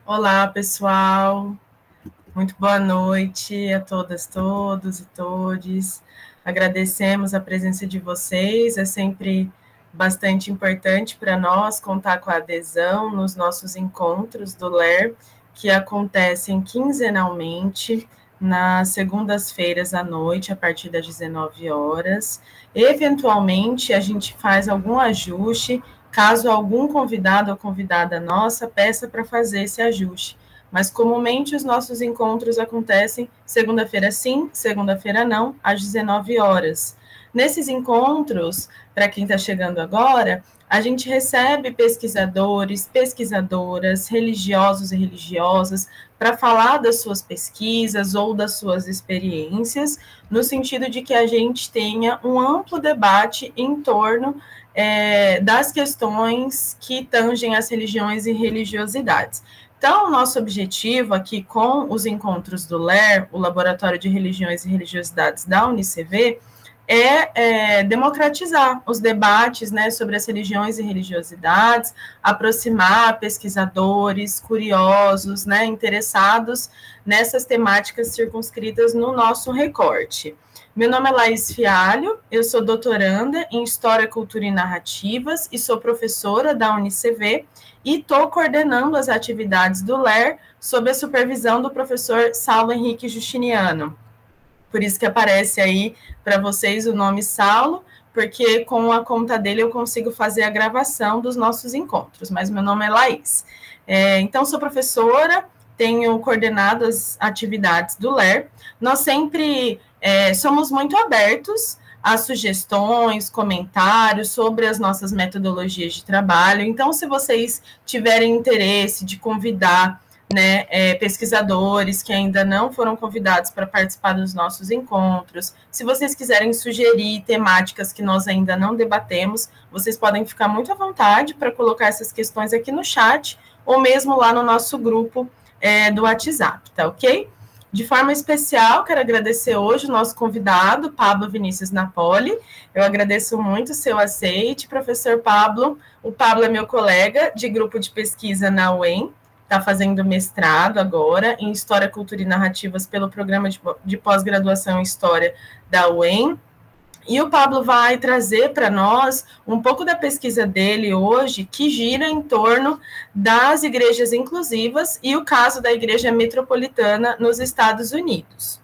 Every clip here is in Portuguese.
Olá, pessoal. Muito boa noite a todas, todos e todes. Agradecemos a presença de vocês. É sempre bastante importante para nós contar com a adesão nos nossos encontros do LER, que acontecem quinzenalmente nas segundas-feiras à noite, a partir das 19 horas. Eventualmente, a gente faz algum ajuste, caso algum convidado ou convidada nossa peça para fazer esse ajuste. Mas comumente os nossos encontros acontecem segunda-feira sim, segunda-feira não, às 19 horas. Nesses encontros, para quem está chegando agora, a gente recebe pesquisadores, pesquisadoras, religiosos e religiosas, para falar das suas pesquisas ou das suas experiências, no sentido de que a gente tenha um amplo debate em torno das questões que tangem as religiões e religiosidades. Então, o nosso objetivo aqui com os encontros do LER, o Laboratório de Religiões e Religiosidades da UniCV, é democratizar os debates, né, sobre as religiões e religiosidades, aproximar pesquisadores, curiosos, né, interessados nessas temáticas circunscritas no nosso recorte. Meu nome é Laís Fialho, eu sou doutoranda em História, Cultura e Narrativas e sou professora da UniCV e estou coordenando as atividades do LER sob a supervisão do professor Saulo Henrique Justiniano. Por isso que aparece aí para vocês o nome Saulo, porque com a conta dele eu consigo fazer a gravação dos nossos encontros, mas meu nome é Laís. Então, sou professora, tenho coordenado as atividades do LER. Nós sempre somos muito abertos a sugestões, comentários sobre as nossas metodologias de trabalho. Então, se vocês tiverem interesse de convidar, né, pesquisadores que ainda não foram convidados para participar dos nossos encontros, se vocês quiserem sugerir temáticas que nós ainda não debatemos, vocês podem ficar muito à vontade para colocar essas questões aqui no chat ou mesmo lá no nosso grupo do WhatsApp, tá ok? De forma especial, quero agradecer hoje o nosso convidado, Pablo Vinícius Napoli. Eu agradeço muito o seu aceite, professor Pablo. O Pablo é meu colega de grupo de pesquisa na UEM, está fazendo mestrado agora em História, Cultura e Narrativas pelo programa de pós-graduação em História da UEM. E o Pablo vai trazer para nós um pouco da pesquisa dele hoje, que gira em torno das igrejas inclusivas e o caso da Igreja Metropolitana nos Estados Unidos.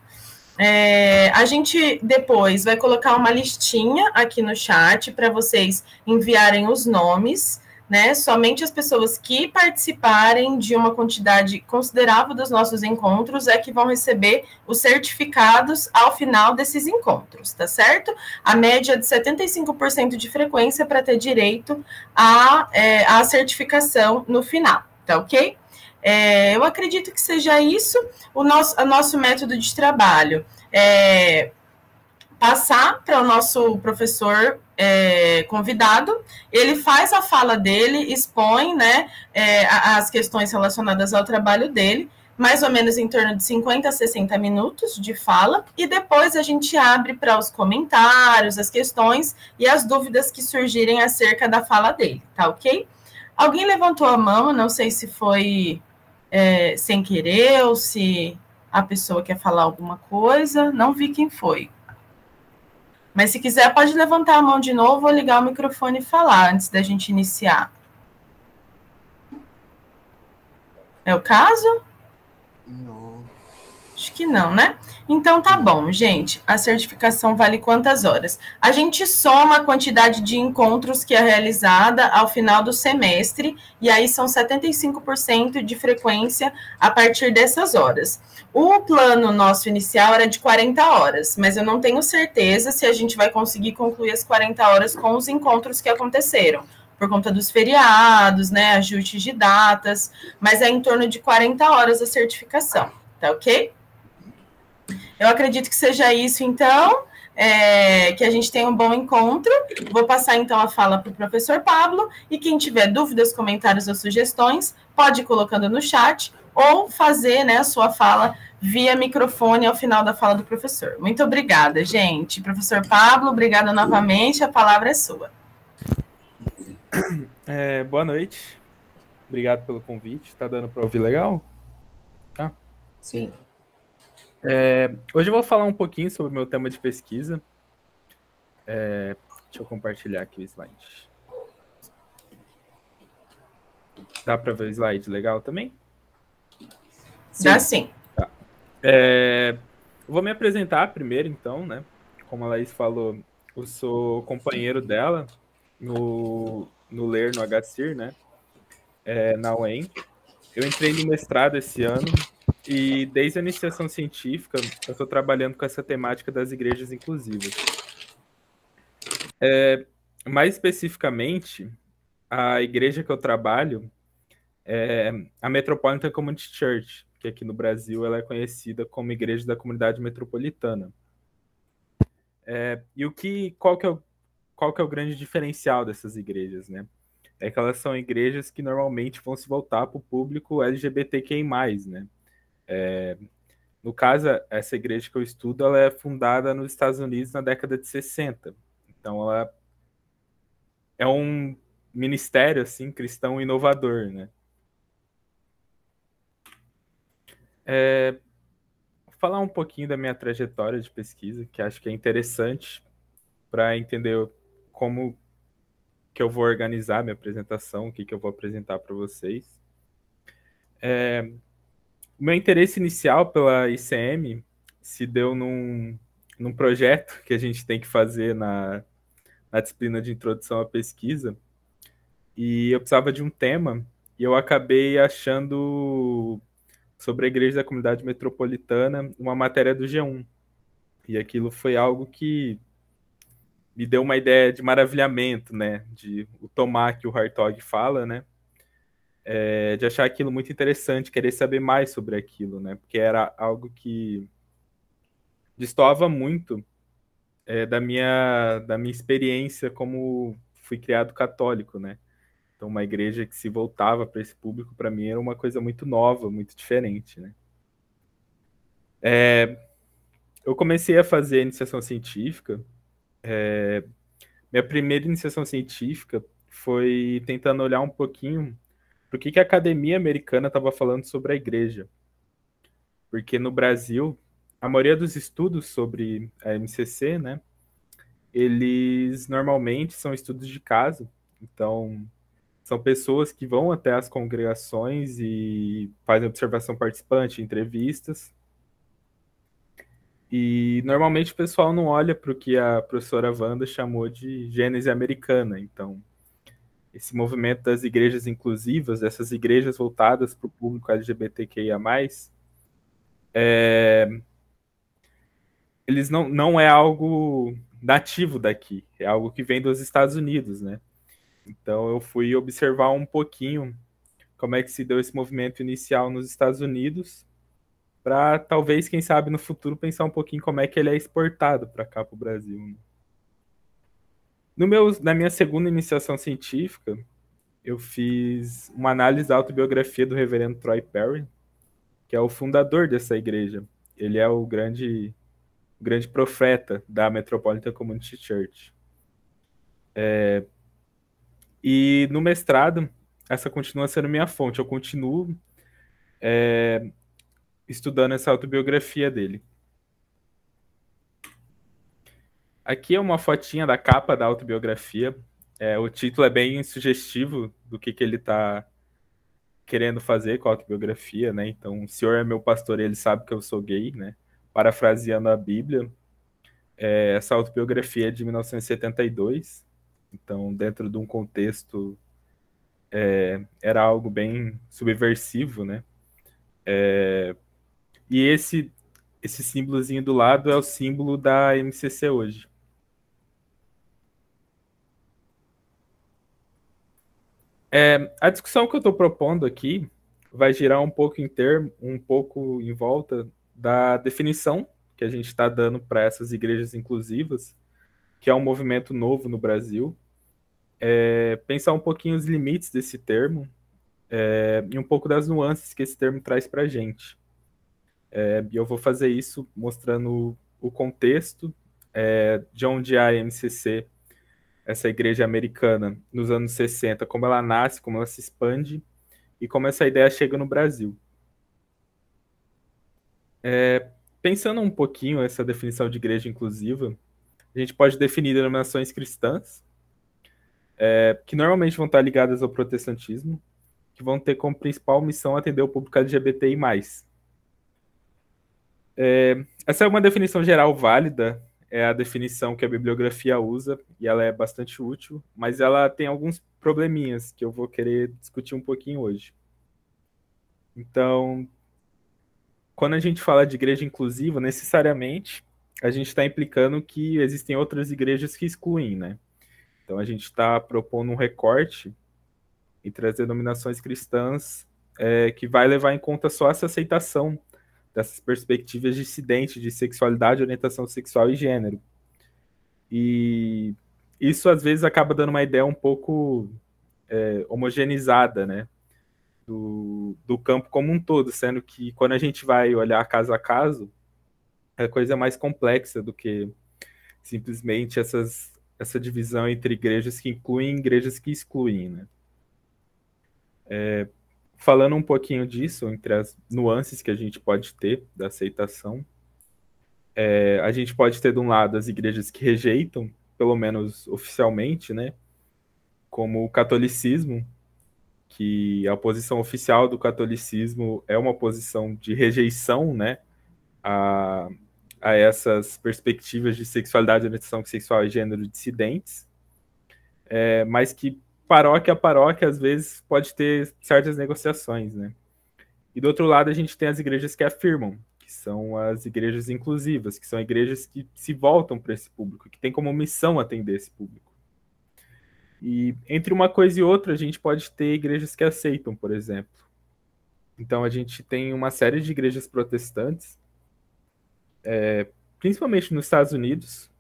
A gente depois vai colocar uma listinha aqui no chat para vocês enviarem os nomes, né? Somente as pessoas que participarem de uma quantidade considerável dos nossos encontros é que vão receber os certificados ao final desses encontros, tá certo? A média de 75% de frequência para ter direito à certificação no final, tá ok? Eu acredito que seja isso o nosso método de trabalho. Passar para o nosso professor convidado, ele faz a fala dele, expõe, né, as questões relacionadas ao trabalho dele, mais ou menos em torno de 50 a 60 minutos de fala, e depois a gente abre para os comentários, as questões e as dúvidas que surgirem acerca da fala dele, tá ok? Alguém levantou a mão, não sei se foi sem querer ou se a pessoa quer falar alguma coisa, não vi quem foi. Mas se quiser, pode levantar a mão de novo ou ligar o microfone e falar antes da gente iniciar. É o caso? Não. Acho que não, né? Então tá bom, gente. A certificação vale quantas horas? A gente soma a quantidade de encontros que é realizada ao final do semestre, e aí são 75% de frequência a partir dessas horas. O plano nosso inicial era de 40 horas, mas eu não tenho certeza se a gente vai conseguir concluir as 40 horas com os encontros que aconteceram, por conta dos feriados, né, ajustes de datas, mas é em torno de 40 horas a certificação, tá ok? Eu acredito que seja isso, então, que a gente tenha um bom encontro. Vou passar, então, a fala para o professor Pablo, e quem tiver dúvidas, comentários ou sugestões, pode ir colocando no chat, ou fazer, né, a sua fala via microfone ao final da fala do professor. Muito obrigada, gente. Professor Pablo, obrigada novamente, a palavra é sua. Boa noite. Obrigado pelo convite. Tá dando para ouvir legal? Tá. Sim. Hoje eu vou falar um pouquinho sobre o meu tema de pesquisa. Deixa eu compartilhar aqui o slide. Dá para ver o slide legal também? Dá sim. Tá. Eu vou me apresentar primeiro, então, né? Como a Laís falou, eu sou companheiro dela no LER, no HCIR, né? Na UEM. Eu entrei no mestrado esse ano e desde a iniciação científica eu estou trabalhando com essa temática das igrejas inclusivas. Mais especificamente, a igreja que eu trabalho é a Metropolitan Community Church, que aqui no Brasil ela é conhecida como Igreja da Comunidade Metropolitana. E qual que é o grande diferencial dessas igrejas, né? É que elas são igrejas que normalmente vão se voltar para o público LGBTQI+, né? No caso, essa igreja que eu estudo, ela é fundada nos Estados Unidos na década de 60. Então, ela é um ministério, assim, cristão inovador, né? Vou falar um pouquinho da minha trajetória de pesquisa, que acho que é interessante para entender como que eu vou organizar minha apresentação, o que que eu vou apresentar para vocês. O meu interesse inicial pela ICM se deu num projeto que a gente tem que fazer na disciplina de introdução à pesquisa, e eu precisava de um tema, e eu acabei achando sobre a Igreja da Comunidade Metropolitana uma matéria do G1. E aquilo foi algo que me deu uma ideia de maravilhamento, né? De o tomar que o Hartog fala, né? De achar aquilo muito interessante, querer saber mais sobre aquilo, né? Porque era algo que destoava muito da minha experiência como fui criado católico, né? Então, uma igreja que se voltava para esse público, para mim, era uma coisa muito nova, muito diferente, né? Eu comecei a fazer iniciação científica. Minha primeira iniciação científica foi tentando olhar um pouquinho para o que a academia americana estava falando sobre a igreja. Porque no Brasil, a maioria dos estudos sobre a MCC, né, eles normalmente são estudos de caso. Então, são pessoas que vão até as congregações e fazem observação participante, entrevistas. E normalmente o pessoal não olha para o que a professora Wanda chamou de Gênese americana. Então, esse movimento das igrejas inclusivas, dessas igrejas voltadas para o público LGBTQIA+, eles não é algo nativo daqui, é algo que vem dos Estados Unidos, né? Então eu fui observar um pouquinho como é que se deu esse movimento inicial nos Estados Unidos, para talvez, quem sabe, no futuro pensar um pouquinho como é que ele é exportado para cá, para o Brasil, né? Na minha segunda iniciação científica, eu fiz uma análise da autobiografia do reverendo Troy Perry, que é o fundador dessa igreja. Ele é o grande profeta da Metropolitan Community Church. E no mestrado, essa continua sendo minha fonte. Eu continuo estudando essa autobiografia dele. Aqui é uma fotinha da capa da autobiografia. O título é bem sugestivo do que ele está querendo fazer com a autobiografia, né? Então, o senhor é meu pastor e ele sabe que eu sou gay, né? Parafraseando a Bíblia. Essa autobiografia é de 1972. Então, dentro de um contexto, era algo bem subversivo, né? E esse símbolozinho do lado é o símbolo da MCC hoje. A discussão que eu estou propondo aqui vai girar um pouco em volta da definição que a gente está dando para essas igrejas inclusivas, que é um movimento novo no Brasil. Pensar um pouquinho os limites desse termo e um pouco das nuances que esse termo traz para a gente. E eu vou fazer isso mostrando o contexto de onde a MCC, essa igreja americana, nos anos 60, como ela nasce, como ela se expande, e como essa ideia chega no Brasil. Pensando um pouquinho essa definição de igreja inclusiva, a gente pode definir denominações cristãs, que normalmente vão estar ligadas ao protestantismo, que vão ter como principal missão atender o público LGBTI+. Essa é uma definição geral válida, é a definição que a bibliografia usa, e ela é bastante útil, mas ela tem alguns probleminhas que eu vou querer discutir um pouquinho hoje. Então, quando a gente fala de igreja inclusiva, necessariamente a gente está implicando que existem outras igrejas que excluem, né? Então a gente está propondo um recorte entre as denominações cristãs que vai levar em conta só essa aceitação dessas perspectivas dissidentes de sexualidade, orientação sexual e gênero. E isso às vezes acaba dando uma ideia um pouco homogeneizada, né? Do campo como um todo, sendo que quando a gente vai olhar caso a caso, a coisa é mais complexa do que simplesmente essa divisão entre igrejas que incluem e igrejas que excluem, né? Falando um pouquinho disso, entre as nuances que a gente pode ter da aceitação, a gente pode ter de um lado as igrejas que rejeitam, pelo menos oficialmente, né? Como o catolicismo, que a posição oficial do catolicismo é uma posição de rejeição, né, a essas perspectivas de sexualidade, orientação sexual e gênero dissidentes, mas que paróquia a paróquia, às vezes, pode ter certas negociações, né? E do outro lado, a gente tem as igrejas que afirmam, que são as igrejas inclusivas, que são igrejas que se voltam para esse público, que têm como missão atender esse público. E entre uma coisa e outra, a gente pode ter igrejas que aceitam, por exemplo. Então, a gente tem uma série de igrejas protestantes, principalmente nos Estados Unidos.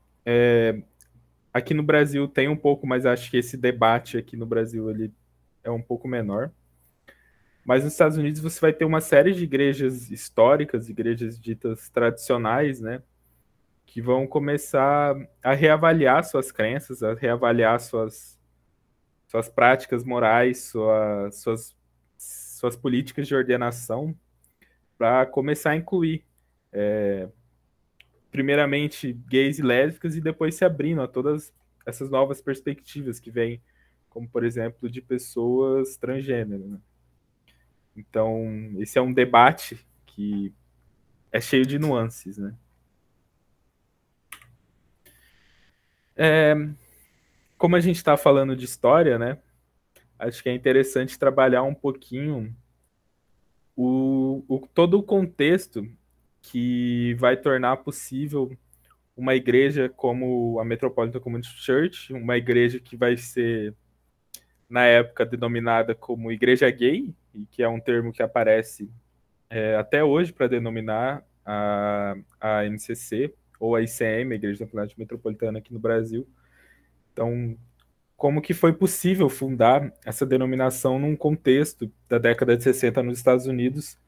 Aqui no Brasil tem um pouco, mas acho que esse debate aqui no Brasil ele é um pouco menor. Mas nos Estados Unidos você vai ter uma série de igrejas históricas, igrejas ditas tradicionais, né? Que vão começar a reavaliar suas crenças, a reavaliar suas práticas morais, suas políticas de ordenação, para começar a incluir, primeiramente, gays e lésbicas, e depois se abrindo a todas essas novas perspectivas que vêm, como, por exemplo, de pessoas transgênero, né? Então, esse é um debate que é cheio de nuances, né? Como a gente está falando de história, né? Acho que é interessante trabalhar um pouquinho todo o contexto que vai tornar possível uma igreja como a Metropolitan Community Church, uma igreja que vai ser, na época, denominada como igreja gay, e que é um termo que aparece até hoje para denominar a MCC, ou a ICM, a Igreja da Comunidade Metropolitana aqui no Brasil. Então, como que foi possível fundar essa denominação num contexto da década de 60 nos Estados Unidos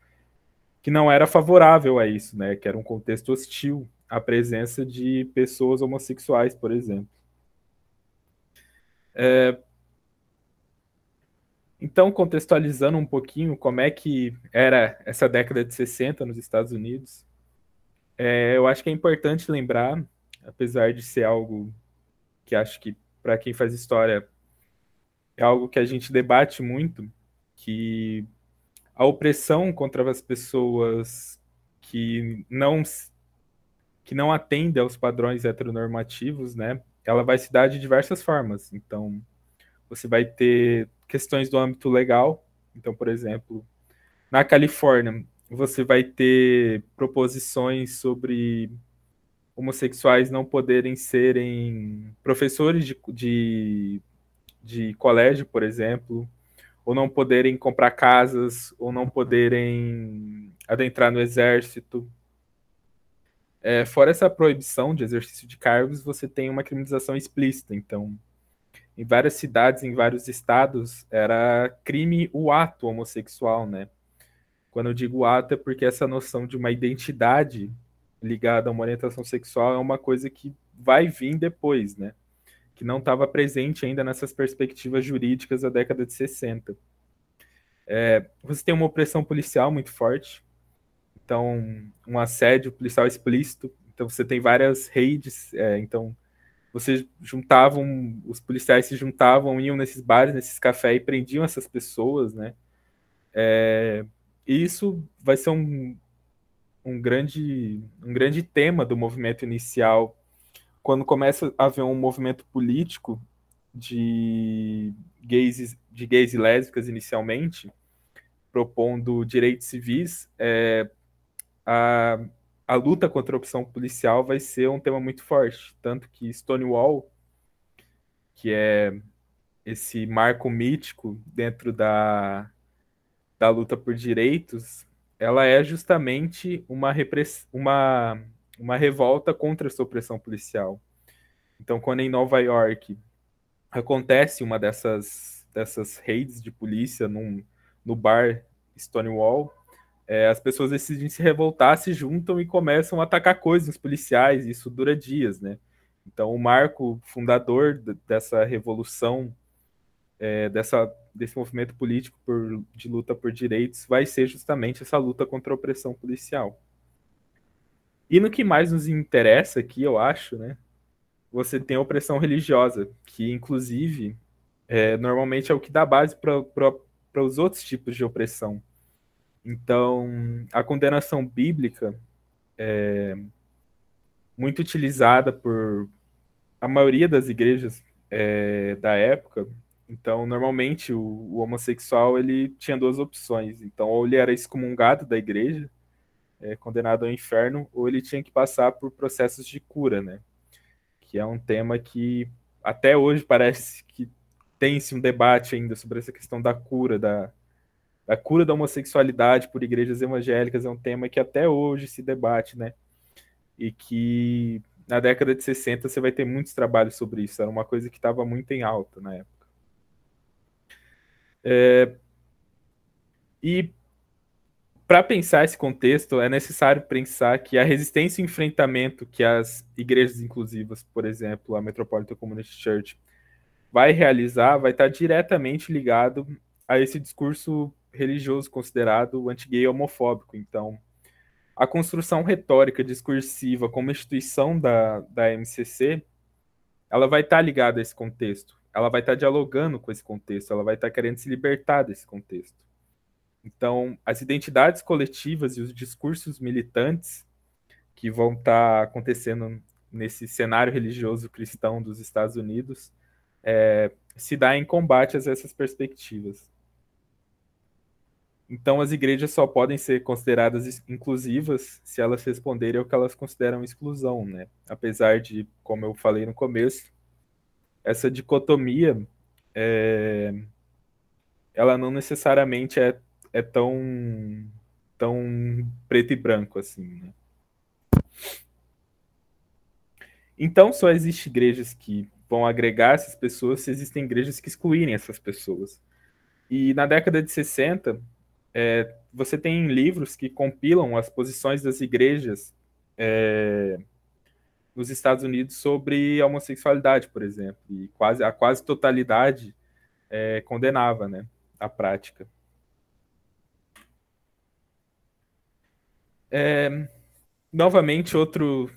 que não era favorável a isso, né? Que era um contexto hostil à presença de pessoas homossexuais, por exemplo. Então, contextualizando um pouquinho como é que era essa década de 60 nos Estados Unidos, eu acho que é importante lembrar, apesar de ser algo que acho que para quem faz história é algo que a gente debate muito, que a opressão contra as pessoas que não atendem aos padrões heteronormativos, né? Ela vai se dar de diversas formas. Então, você vai ter questões do âmbito legal. Então, por exemplo, na Califórnia, você vai ter proposições sobre homossexuais não poderem serem professores de colégio, por exemplo, ou não poderem comprar casas, ou não poderem adentrar no exército. Fora essa proibição de exercício de cargos, você tem uma criminalização explícita. Então, em várias cidades, em vários estados, era crime o ato homossexual, né? Quando eu digo ato é porque essa noção de uma identidade ligada a uma orientação sexual é uma coisa que vai vir depois, né? Que não estava presente ainda nessas perspectivas jurídicas da década de 60. Você tem uma opressão policial muito forte, então um assédio policial explícito, então você tem várias redes, então você juntavam, os policiais se juntavam, iam nesses bares, nesses cafés e prendiam essas pessoas, né? E isso vai ser um grande tema do movimento inicial, quando começa a haver um movimento político de gays e lésbicas inicialmente, propondo direitos civis, a, a luta contra a opressão policial vai ser um tema muito forte. Tanto que Stonewall, que é esse marco mítico dentro da luta por direitos, ela é justamente uma revolta contra essa opressão policial. Então, quando em Nova York acontece uma dessas raids de polícia no bar Stonewall, as pessoas decidem se revoltar, se juntam e começam a atacar coisas nos policiais, e isso dura dias, né? Então, o marco fundador dessa revolução, desse movimento político de luta por direitos, vai ser justamente essa luta contra a opressão policial. E no que mais nos interessa aqui, eu acho, né? Você tem a opressão religiosa, que inclusive normalmente é o que dá base para os outros tipos de opressão. Então, a condenação bíblica é muito utilizada por a maioria das igrejas da época. Então, normalmente, o homossexual ele tinha duas opções. Então, ou ele era excomungado da igreja, condenado ao inferno, ou ele tinha que passar por processos de cura, né? Que é um tema que até hoje parece que tem-se um debate ainda sobre essa questão da cura, da cura da homossexualidade por igrejas evangélicas. É um tema que até hoje se debate, né? E que na década de 60 você vai ter muitos trabalhos sobre isso. Era uma coisa que estava muito em alta na época. E para pensar esse contexto, é necessário pensar que a resistência e o enfrentamento que as igrejas inclusivas, por exemplo, a Metropolitan Community Church, vai realizar, vai estar diretamente ligado a esse discurso religioso considerado anti-gay e homofóbico. Então, a construção retórica discursiva como instituição da MCC, ela vai estar ligada a esse contexto. Ela vai estar dialogando com esse contexto, ela vai estar querendo se libertar desse contexto. Então, as identidades coletivas e os discursos militantes que vão estar acontecendo nesse cenário religioso cristão dos Estados Unidos se dá em combate a essas perspectivas. Então, as igrejas só podem ser consideradas inclusivas se elas responderem ao que elas consideram exclusão, né? Apesar de, como eu falei no começo, essa dicotomia, ela não necessariamente é tão preto e branco assim, né? Então, só existem igrejas que vão agregar essas pessoas se existem igrejas que excluírem essas pessoas. E na década de 60, você tem livros que compilam as posições das igrejas nos Estados Unidos sobre a homossexualidade, por exemplo. E a quase totalidade condenava, né, a prática. Novamente, outro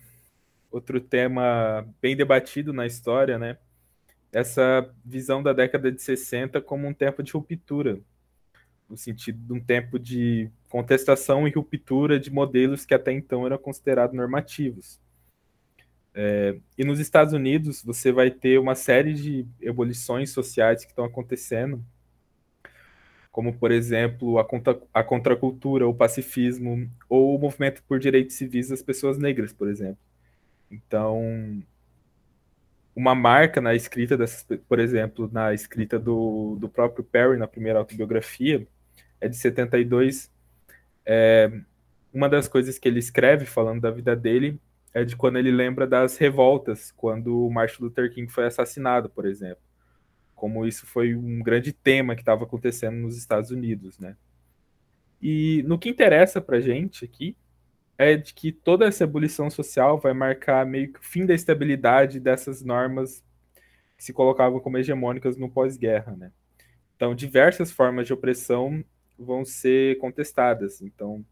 tema bem debatido na história, né? Essa visão da década de 60 como um tempo de ruptura, no sentido de um tempo de contestação e ruptura de modelos que até então eram considerados normativos. E nos Estados Unidos, você vai ter uma série de ebulições sociais que estão acontecendo, como, por exemplo, a contracultura, o pacifismo, ou o movimento por direitos civis das pessoas negras, por exemplo. Então, uma marca na escrita dessas, por exemplo, na escrita do próprio Perry, na primeira autobiografia, é de 72. Uma das coisas que ele escreve, falando da vida dele, é de quando ele lembra das revoltas, quando o Martin Luther King foi assassinado, por exemplo. Como isso foi um grande tema que estava acontecendo nos Estados Unidos, né? E no que interessa pra gente aqui, é de que toda essa ebulição social vai marcar meio que o fim da estabilidade dessas normas que se colocavam como hegemônicas no pós-guerra, né? Então, diversas formas de opressão vão ser contestadas. Então,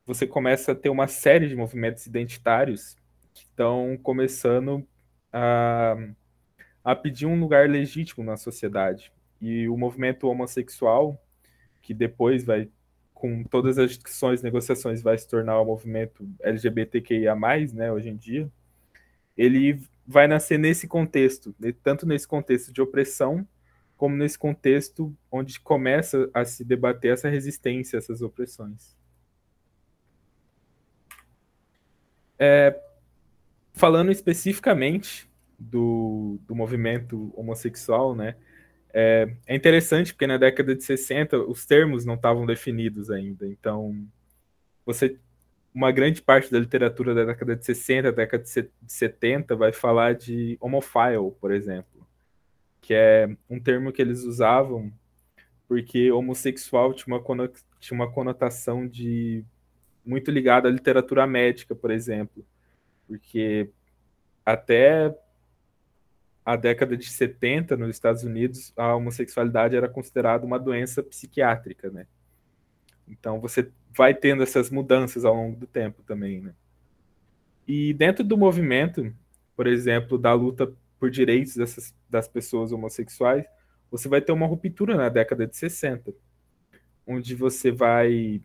você começa a ter uma série de movimentos identitários que estão começando a, a pedir um lugar legítimo na sociedade. E o movimento homossexual, que depois vai, com todas as discussões, negociações, vai se tornar o movimento LGBTQIA+, né, hoje em dia, ele vai nascer nesse contexto, tanto nesse contexto de opressão, como nesse contexto onde começa a se debater essa resistência a essas opressões. Falando especificamente do movimento homossexual, né, é interessante porque na década de 60 os termos não estavam definidos ainda. Então, você uma grande parte da literatura da década de 60, década de 70 vai falar de homophile, por exemplo, que é um termo que eles usavam porque homossexual tinha uma conotação de muito ligada à literatura médica, por exemplo, porque até a década de 70 nos Estados Unidos a homossexualidade era considerada uma doença psiquiátrica, né? Então você vai tendo essas mudanças ao longo do tempo também, né? E dentro do movimento, por exemplo, da luta por direitos das pessoas homossexuais, você vai ter uma ruptura na década de 60, onde você vai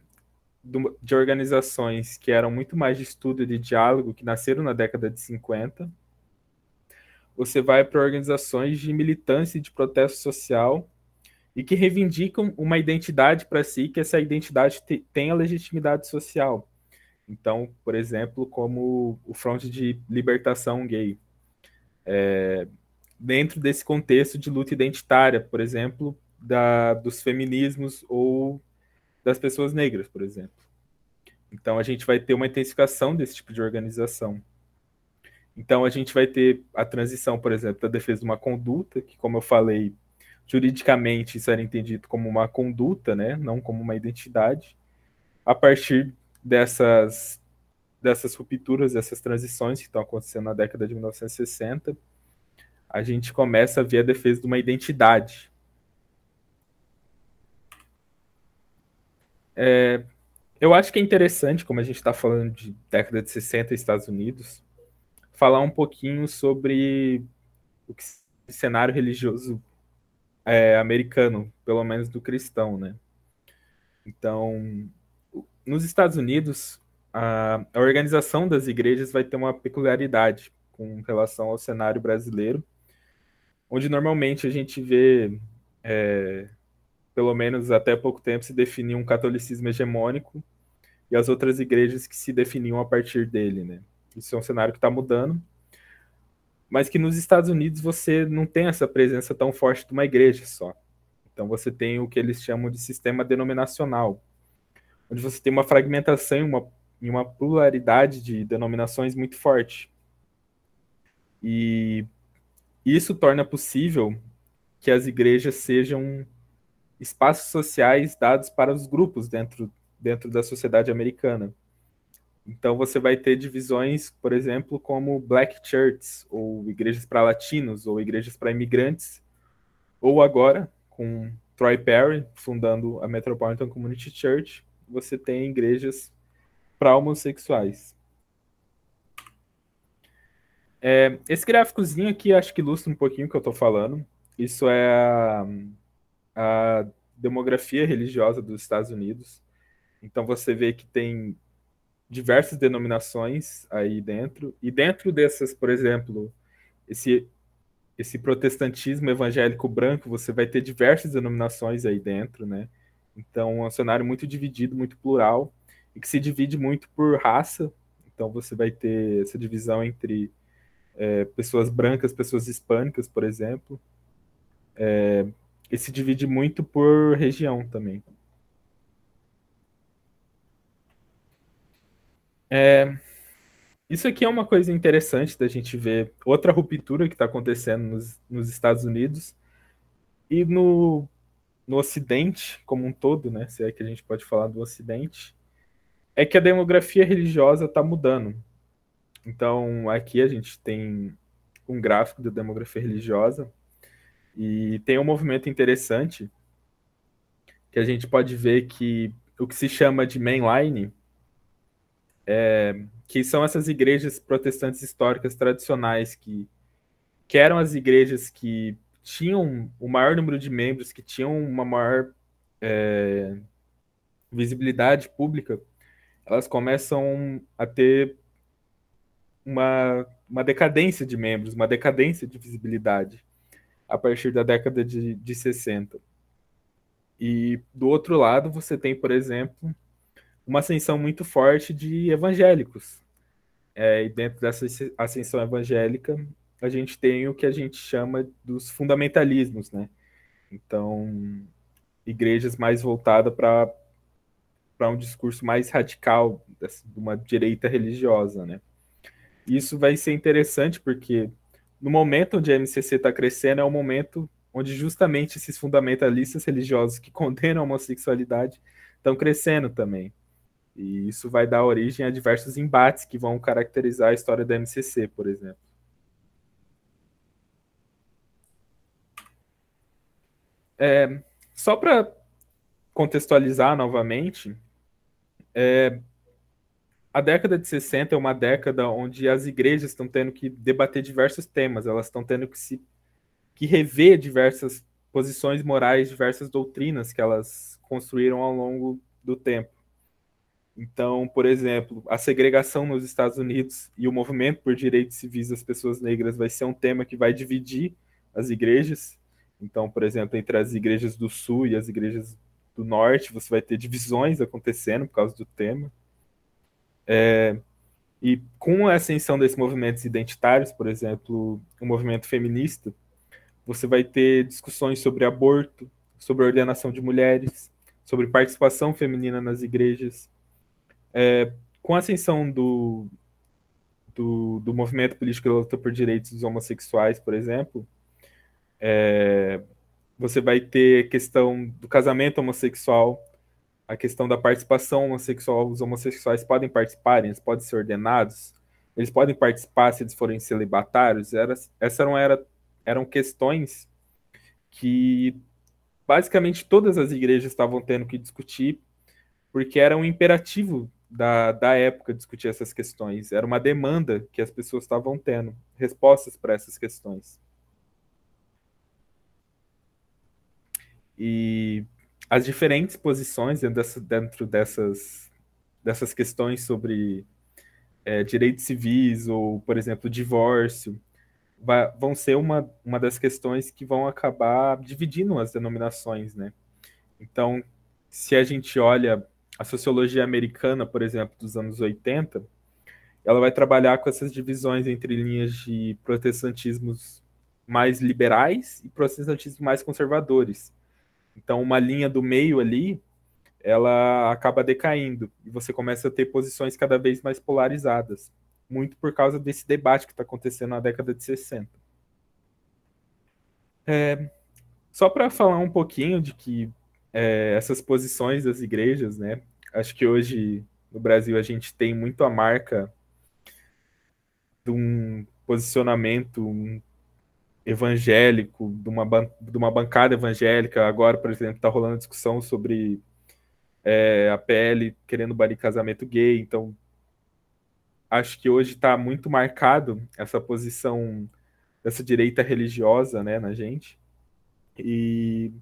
de organizações que eram muito mais de estudo e de diálogo, que nasceram na década de 50, você vai para organizações de militância e de protesto social e que reivindicam uma identidade para si, que essa identidade tenha legitimidade social. Então, por exemplo, como o Front de Libertação Gay. Dentro desse contexto de luta identitária, por exemplo, dos feminismos ou das pessoas negras, por exemplo. Então, a gente vai ter uma intensificação desse tipo de organização. Então, a gente vai ter a transição, por exemplo, da defesa de uma conduta, que, como eu falei, juridicamente isso era entendido como uma conduta, né, não como uma identidade. A partir dessas rupturas, dessas transições que estão acontecendo na década de 1960, a gente começa a ver a defesa de uma identidade. Eu acho que é interessante, como a gente está falando de década de 60 Estados Unidos, falar um pouquinho sobre o cenário religioso americano, pelo menos do cristão, né? Então, nos Estados Unidos, a organização das igrejas vai ter uma peculiaridade com relação ao cenário brasileiro, onde normalmente a gente vê, pelo menos até pouco tempo, se definir um catolicismo hegemônico e as outras igrejas que se definiam a partir dele, né? Isso é um cenário que está mudando, mas que nos Estados Unidos você não tem essa presença tão forte de uma igreja só. Então você tem o que eles chamam de sistema denominacional, onde você tem uma fragmentação e uma pluralidade de denominações muito forte. E isso torna possível que as igrejas sejam espaços sociais dados para os grupos dentro da sociedade americana. Então você vai ter divisões, por exemplo, como Black Churches, ou igrejas para latinos, ou igrejas para imigrantes, ou agora, com Troy Perry fundando a Metropolitan Community Church, você tem igrejas para homossexuais. Esse gráficozinho aqui acho que ilustra um pouquinho o que eu estou falando. Isso é a demografia religiosa dos Estados Unidos. Então você vê que tem diversas denominações aí dentro. E dentro dessas, por exemplo, esse protestantismo evangélico branco, você vai ter diversas denominações aí dentro, né? Então é um cenário muito dividido, muito plural, e que se divide muito por raça. Então você vai ter essa divisão entre pessoas brancas, pessoas hispânicas, por exemplo. E se divide muito por região também. Isso aqui é uma coisa interessante da gente ver outra ruptura que está acontecendo nos Estados Unidos e no Ocidente como um todo, né? Se é que a gente pode falar do Ocidente, é que a demografia religiosa está mudando. Então, aqui a gente tem um gráfico da demografia religiosa e tem um movimento interessante que a gente pode ver que o que se chama de mainline, que são essas igrejas protestantes históricas tradicionais, que eram as igrejas que tinham o maior número de membros, que tinham uma maior visibilidade pública, elas começam a ter uma decadência de membros, uma decadência de visibilidade a partir da década de 60. E do outro lado, você tem, por exemplo, uma ascensão muito forte de evangélicos. E dentro dessa ascensão evangélica, a gente tem o que a gente chama dos fundamentalismos, né? Então, igrejas mais voltadas para um discurso mais radical, de uma direita religiosa, né? Isso vai ser interessante porque no momento onde a MCC está crescendo é o momento onde justamente esses fundamentalistas religiosos que condenam a homossexualidade estão crescendo também. E isso vai dar origem a diversos embates que vão caracterizar a história da MCC, por exemplo. Só para contextualizar novamente, a década de 60 é uma década onde as igrejas estão tendo que debater diversos temas, elas estão tendo que rever diversas posições morais, diversas doutrinas que elas construíram ao longo do tempo. Então, por exemplo, a segregação nos Estados Unidos e o movimento por direitos civis das pessoas negras vai ser um tema que vai dividir as igrejas. Então, por exemplo, entre as igrejas do Sul e as igrejas do Norte, você vai ter divisões acontecendo por causa do tema. E com a ascensão desses movimentos identitários, por exemplo, o movimento feminista, você vai ter discussões sobre aborto, sobre ordenação de mulheres, sobre participação feminina nas igrejas. Com a ascensão do movimento político da luta por direitos dos homossexuais, por exemplo, você vai ter a questão do casamento homossexual, a questão da participação homossexual. Os homossexuais podem participar, eles podem ser ordenados, eles podem participar se eles forem celibatários. Essas eram questões que basicamente todas as igrejas estavam tendo que discutir, porque era um imperativo da época discutir essas questões. Era uma demanda que as pessoas estavam tendo, respostas para essas questões. E as diferentes posições dentro dessas questões sobre direitos civis ou, por exemplo, divórcio, vão ser uma das questões que vão acabar dividindo as denominações, né? Então, se a gente olha a sociologia americana, por exemplo, dos anos 80, ela vai trabalhar com essas divisões entre linhas de protestantismos mais liberais e protestantismos mais conservadores. Então, uma linha do meio ali, ela acaba decaindo e você começa a ter posições cada vez mais polarizadas, muito por causa desse debate que está acontecendo na década de 60. Só para falar um pouquinho de que essas posições das igrejas, né? Acho que hoje no Brasil a gente tem muito a marca de um posicionamento evangélico, de uma bancada evangélica. Agora, por exemplo, está rolando discussão sobre a PL querendo banir casamento gay. Então, acho que hoje está muito marcado essa posição dessa direita religiosa, né, na gente. E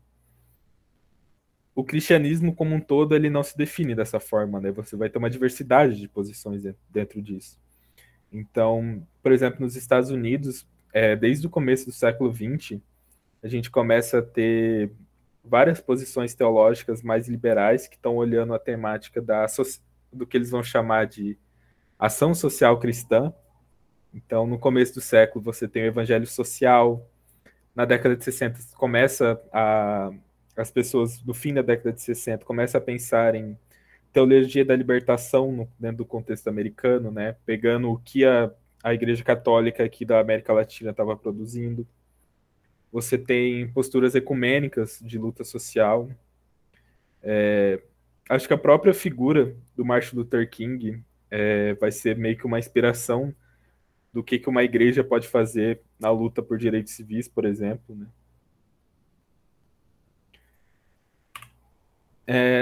o cristianismo como um todo, ele não se define dessa forma, né? Você vai ter uma diversidade de posições dentro disso. Então, por exemplo, nos Estados Unidos, desde o começo do século XX, a gente começa a ter várias posições teológicas mais liberais que estão olhando a temática do que eles vão chamar de ação social cristã. Então, no começo do século, você tem o evangelho social. Na década de 60, as pessoas, no fim da década de 60, começam a pensar em teologia da libertação dentro do contexto americano, né? Pegando o que a Igreja Católica aqui da América Latina estava produzindo. Você tem posturas ecumênicas de luta social. Acho que a própria figura do Martin Luther King vai ser meio que uma inspiração do que uma igreja pode fazer na luta por direitos civis, por exemplo, né?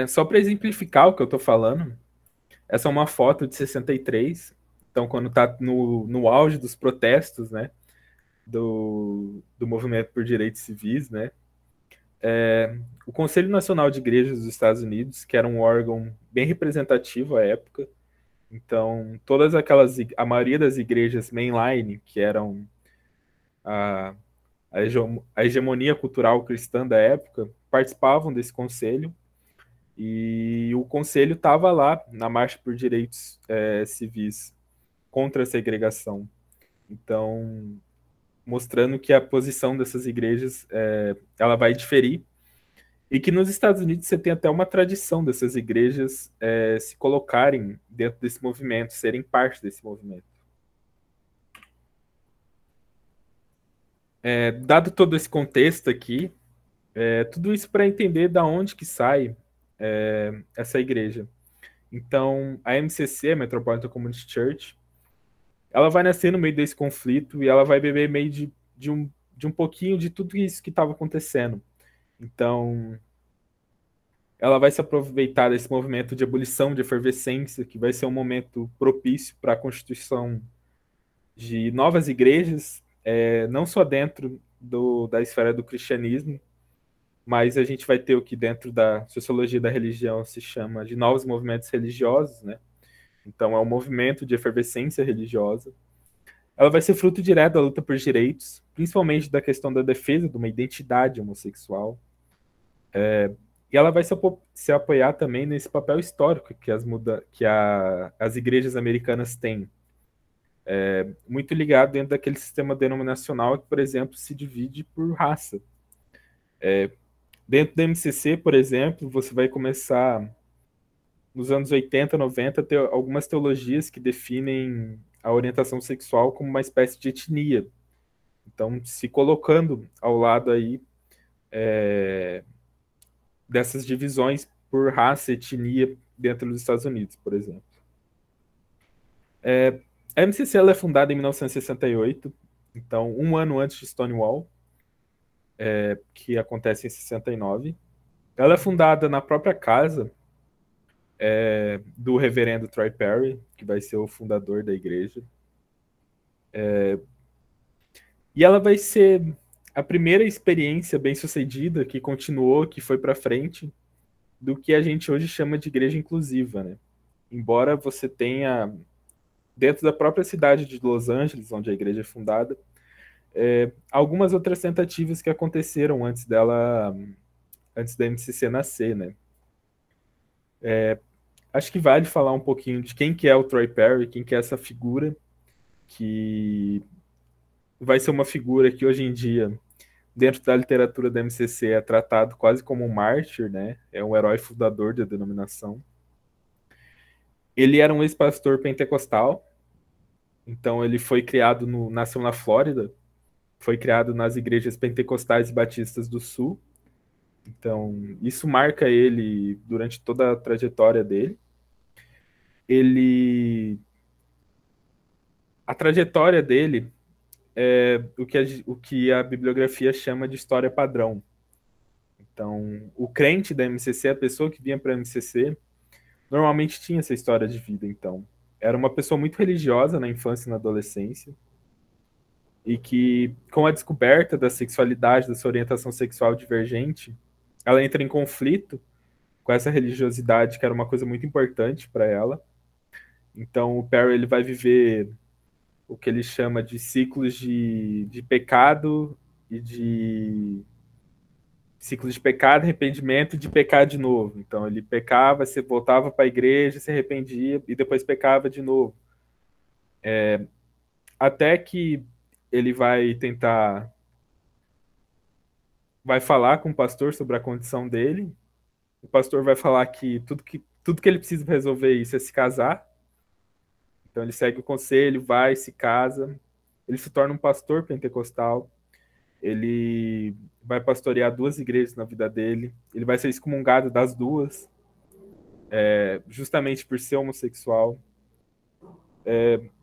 Só para exemplificar o que eu estou falando, essa é uma foto de 63. Então, quando está no auge dos protestos, né, do movimento por direitos civis, né, o Conselho Nacional de Igrejas dos Estados Unidos, que era um órgão bem representativo à época, então a maioria das igrejas mainline, que eram a, a hegemonia cultural cristã da época, participavam desse conselho, e o conselho estava lá na marcha por direitos civis contra a segregação. Então, mostrando que a posição dessas igrejas ela vai diferir, e que nos Estados Unidos você tem até uma tradição dessas igrejas se colocarem dentro desse movimento, serem parte desse movimento. Dado todo esse contexto aqui, tudo isso para entender da onde que sai essa igreja. Então, a MCC, a Metropolitan Community Church, ela vai nascer no meio desse conflito e ela vai beber meio de um pouquinho de tudo isso que estava acontecendo. Então, ela vai se aproveitar desse movimento de ebulição, de efervescência, que vai ser um momento propício para a constituição de novas igrejas, não só dentro da esfera do cristianismo, mas a gente vai ter o que dentro da sociologia da religião se chama de novos movimentos religiosos, né? Então é um movimento de efervescência religiosa. Ela vai ser fruto direto da luta por direitos, principalmente da questão da defesa de uma identidade homossexual. E ela vai se apoiar também nesse papel histórico que as igrejas americanas têm. Muito ligado dentro daquele sistema denominacional que, por exemplo, se divide por raça. Dentro da MCC, por exemplo, você vai começar, nos anos 80, 90, a ter algumas teologias que definem a orientação sexual como uma espécie de etnia. Então, se colocando ao lado aí dessas divisões por raça, etnia dentro dos Estados Unidos, por exemplo. A MCC ela é fundada em 1968, então um ano antes de Stonewall, que acontece em 69. Ela é fundada na própria casa do reverendo Troy Perry, que vai ser o fundador da igreja. E ela vai ser a primeira experiência bem-sucedida que continuou, que foi para frente, do que a gente hoje chama de igreja inclusiva, né? Embora você tenha, dentro da própria cidade de Los Angeles, onde a igreja é fundada, algumas outras tentativas que aconteceram antes da MCC nascer, né? Acho que vale falar um pouquinho de quem que é o Troy Perry, quem que é essa figura, que vai ser uma figura que hoje em dia, dentro da literatura da MCC, é tratado quase como um mártir, né? É um herói fundador da denominação. Ele era um ex-pastor pentecostal, então ele foi criado, nasceu na Flórida, foi criado nas igrejas pentecostais e batistas do Sul. Então, isso marca ele durante toda a trajetória dele. A trajetória dele é o que a bibliografia chama de história padrão. Então, o crente da MCC, a pessoa que vinha para a MCC, normalmente tinha essa história de vida. Então, era uma pessoa muito religiosa na infância e na adolescência, e que, com a descoberta da sexualidade, da sua orientação sexual divergente, ela entra em conflito com essa religiosidade, que era uma coisa muito importante para ela. Então, o Perry ele vai viver o que ele chama de ciclos de pecado e de ciclos de pecado, arrependimento e de pecar de novo. Então, ele pecava, se voltava para a igreja, se arrependia e depois pecava de novo. Até que ele vai falar com o pastor sobre a condição dele. O pastor vai falar que tudo que ele precisa resolver isso é se casar. Então ele segue o conselho, vai, se casa, ele se torna um pastor pentecostal, ele vai pastorear 2 igrejas na vida dele, ele vai ser excomungado das 2, justamente por ser homossexual,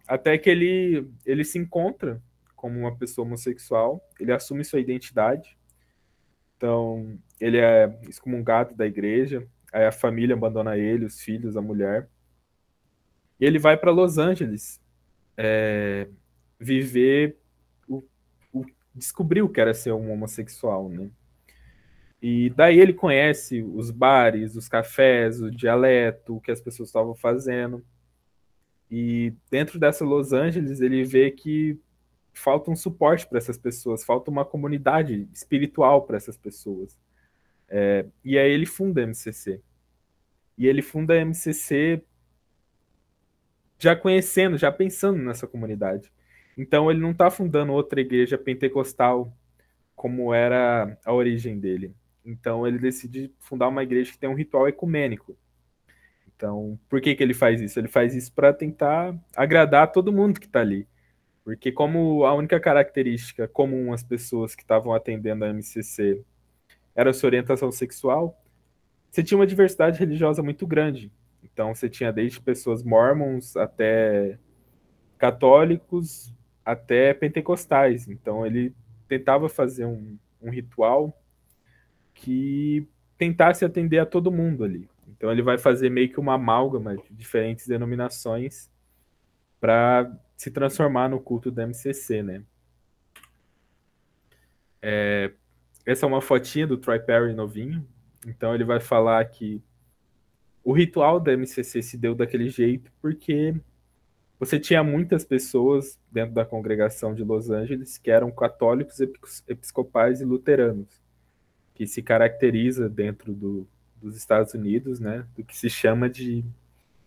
até que ele se encontra como uma pessoa homossexual, ele assume sua identidade, então ele é excomungado da igreja, aí a família abandona ele, os filhos, a mulher, e ele vai para Los Angeles viver, o, descobrir o que era ser um homossexual, né? E daí ele conhece os bares, os cafés, o dialeto, o que as pessoas estavam fazendo. E dentro dessa Los Angeles ele vê que falta um suporte para essas pessoas, falta uma comunidade espiritual para essas pessoas. E aí ele funda a MCC. E ele funda a MCC já conhecendo, já pensando nessa comunidade. Então ele não está fundando outra igreja pentecostal como era a origem dele. Então ele decide fundar uma igreja que tem um ritual ecumênico. Então, por que que ele faz isso? Ele faz isso para tentar agradar todo mundo que está ali. Porque como a única característica comum às pessoas que estavam atendendo a MCC era a sua orientação sexual, você tinha uma diversidade religiosa muito grande. Então você tinha desde pessoas mormons até católicos, até pentecostais. Então ele tentava fazer um ritual que tentasse atender a todo mundo ali. Então ele vai fazer meio que uma amálgama de diferentes denominações para se transformar no culto da MCC, né? Essa é uma fotinha do Troy Perry novinho. Então ele vai falar que o ritual da MCC se deu daquele jeito porque você tinha muitas pessoas dentro da congregação de Los Angeles que eram católicos, episcopais e luteranos, que se caracteriza dentro dos Estados Unidos, né, do que se chama de